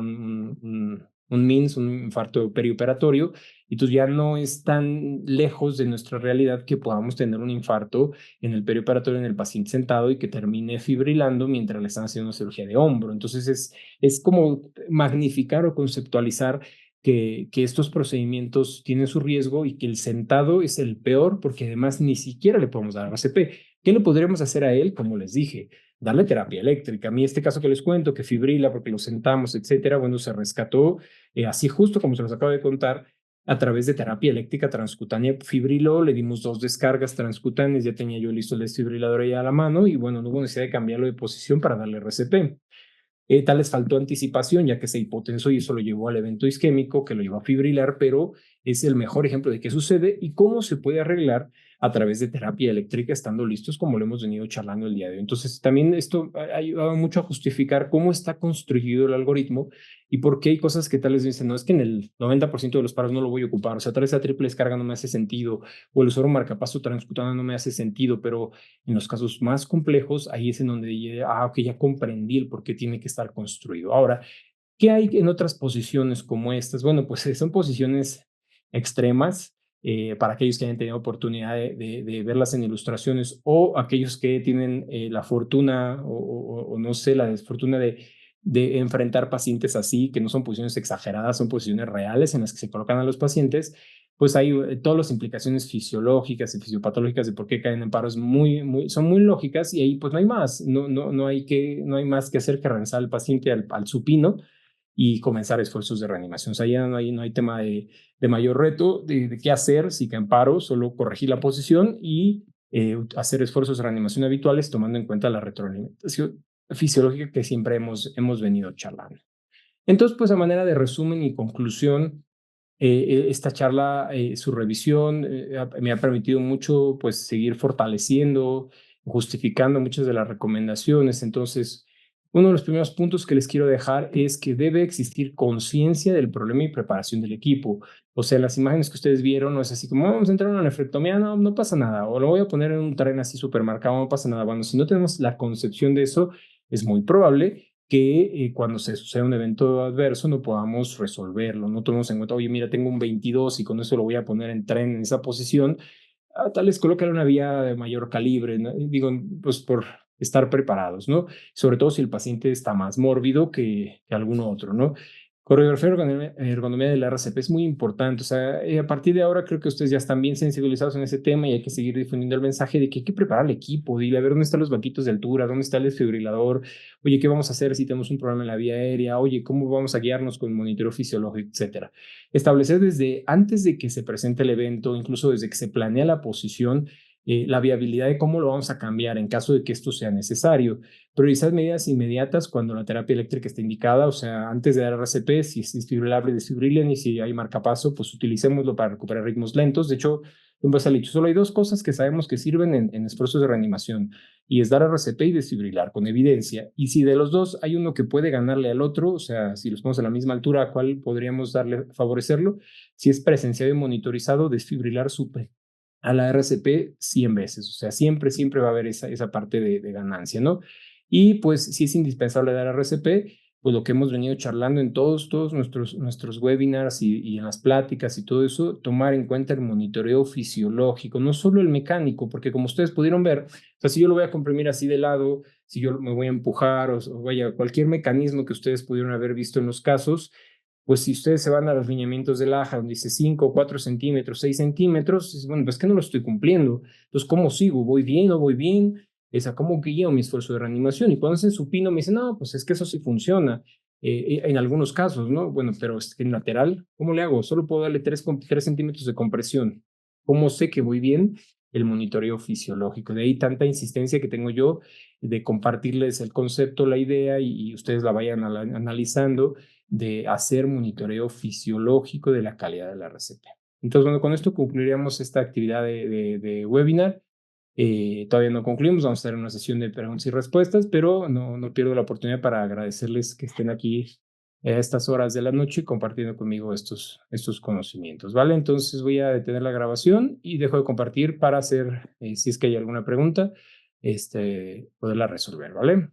un MINS, un infarto perioperatorio, y entonces ya no es tan lejos de nuestra realidad que podamos tener un infarto en el perioperatorio en el paciente sentado y que termine fibrilando mientras le están haciendo una cirugía de hombro. Entonces es como magnificar o conceptualizar que estos procedimientos tienen su riesgo y que el sentado es el peor porque además ni siquiera le podemos dar RCP. ¿Qué le podríamos hacer a él? Como les dije, darle terapia eléctrica. A mí este caso que les cuento, que fibrila porque lo sentamos, etcétera, bueno, se rescató así justo como se los acabo de contar a través de terapia eléctrica transcutánea. Fibriló, le dimos 2 descargas transcutáneas, ya tenía yo listo el desfibrilador ahí a la mano y bueno, no hubo necesidad de cambiarlo de posición para darle RCP. Tal vez faltó anticipación, ya que se hipotensó y eso lo llevó al evento isquémico, que lo llevó a fibrilar, pero es el mejor ejemplo de qué sucede y cómo se puede arreglar a través de terapia eléctrica estando listos, como lo hemos venido charlando el día de hoy. Entonces, también esto ha ayudado mucho a justificar cómo está construido el algoritmo y por qué hay cosas que tal vez dicen, no, es que en el 90% de los paros no lo voy a ocupar, o sea, tal vez la triple descarga no me hace sentido, o el usuario marcapaso transcutáneo no me hace sentido, pero en los casos más complejos, ahí es en donde, ok, ya comprendí el por qué tiene que estar construido. Ahora, ¿qué hay en otras posiciones como estas? Bueno, pues son posiciones extremas. Para aquellos que hayan tenido oportunidad de verlas en ilustraciones o aquellos que tienen la fortuna o no sé, la desfortuna de enfrentar pacientes así, que no son posiciones exageradas, son posiciones reales en las que se colocan a los pacientes, pues hay todas las implicaciones fisiológicas y fisiopatológicas de por qué caen en paro son muy lógicas y ahí pues no hay más, no hay más que hacer que regresar al paciente al supino y comenzar esfuerzos de reanimación. O sea, ya no hay tema de mayor reto de qué hacer si cae en paro, solo corregir la posición y hacer esfuerzos de reanimación habituales tomando en cuenta la retroalimentación fisiológica que siempre hemos venido charlando. Entonces, pues a manera de resumen y conclusión, esta charla, su revisión, me ha permitido mucho, pues, seguir fortaleciendo, justificando muchas de las recomendaciones. Entonces, uno de los primeros puntos que les quiero dejar es que debe existir conciencia del problema y preparación del equipo. O sea, las imágenes que ustedes vieron no es así como vamos a entrar en una nefrectomía, no, no pasa nada, o lo voy a poner en un terreno así supermercado, no pasa nada. Bueno, si no tenemos la concepción de eso, es muy probable que cuando se suceda un evento adverso no podamos resolverlo, no tomemos en cuenta, oye, mira, tengo un 22 y con eso lo voy a poner en tren en esa posición, tal vez colocar una vía de mayor calibre, ¿no? Digo, pues por estar preparados, ¿no? Sobre todo si el paciente está más mórbido que algún otro, ¿no? Coreografía ergonomía del RCP es muy importante. O sea, a partir de ahora creo que ustedes ya están bien sensibilizados en ese tema y hay que seguir difundiendo el mensaje de que hay que preparar al equipo, dile a ver dónde están los banquitos de altura, dónde está el desfibrilador, oye, ¿qué vamos a hacer si tenemos un problema en la vía aérea? Oye, ¿cómo vamos a guiarnos con el monitoreo fisiológico, etcétera? Establecer desde antes de que se presente el evento, incluso desde que se planea la posición, la viabilidad de cómo lo vamos a cambiar en caso de que esto sea necesario. Priorizar medidas inmediatas cuando la terapia eléctrica esté indicada, o sea, antes de dar RCP, si es desfibrilable, desfibrilen, y si hay marcapaso, pues utilicémoslo para recuperar ritmos lentos. De hecho, en base al dicho, solo hay dos cosas que sabemos que sirven en esfuerzos de reanimación, y es dar RCP y desfibrilar con evidencia. Y si de los dos hay uno que puede ganarle al otro, o sea, si los ponemos a la misma altura, ¿a cuál podríamos favorecerlo? Si es presenciado y monitorizado, desfibrilar super a la RCP 100 veces, o sea, siempre va a haber esa parte de ganancia, ¿no? Y pues si es indispensable dar RCP, pues lo que hemos venido charlando en todos nuestros webinars y en las pláticas y todo eso, tomar en cuenta el monitoreo fisiológico, no solo el mecánico, porque como ustedes pudieron ver, o sea, si yo lo voy a comprimir así de lado, si yo me voy a empujar o vaya, cualquier mecanismo que ustedes pudieron haber visto en los casos, pues si ustedes se van a los lineamientos del AJA, donde dice 5, 4 centímetros, 6 centímetros, dices, bueno, pues que no lo estoy cumpliendo. Entonces, ¿cómo sigo? ¿Voy bien o voy bien? Esa, ¿cómo guío mi esfuerzo de reanimación? Y cuando hacen supino me dicen, no, pues es que eso sí funciona. En algunos casos, ¿no? Bueno, pero es que en lateral, ¿cómo le hago? Solo puedo darle 3 centímetros de compresión. ¿Cómo sé que voy bien? El monitoreo fisiológico. De ahí tanta insistencia que tengo yo de compartirles el concepto, la idea y ustedes la vayan analizando de hacer monitoreo fisiológico de la calidad de la receta. Entonces, bueno, con esto concluiríamos esta actividad de webinar. Todavía no concluimos, vamos a hacer una sesión de preguntas y respuestas, pero no pierdo la oportunidad para agradecerles que estén aquí a estas horas de la noche compartiendo conmigo estos conocimientos, ¿vale? Entonces voy a detener la grabación y dejo de compartir para hacer, si es que hay alguna pregunta, poderla resolver, ¿vale?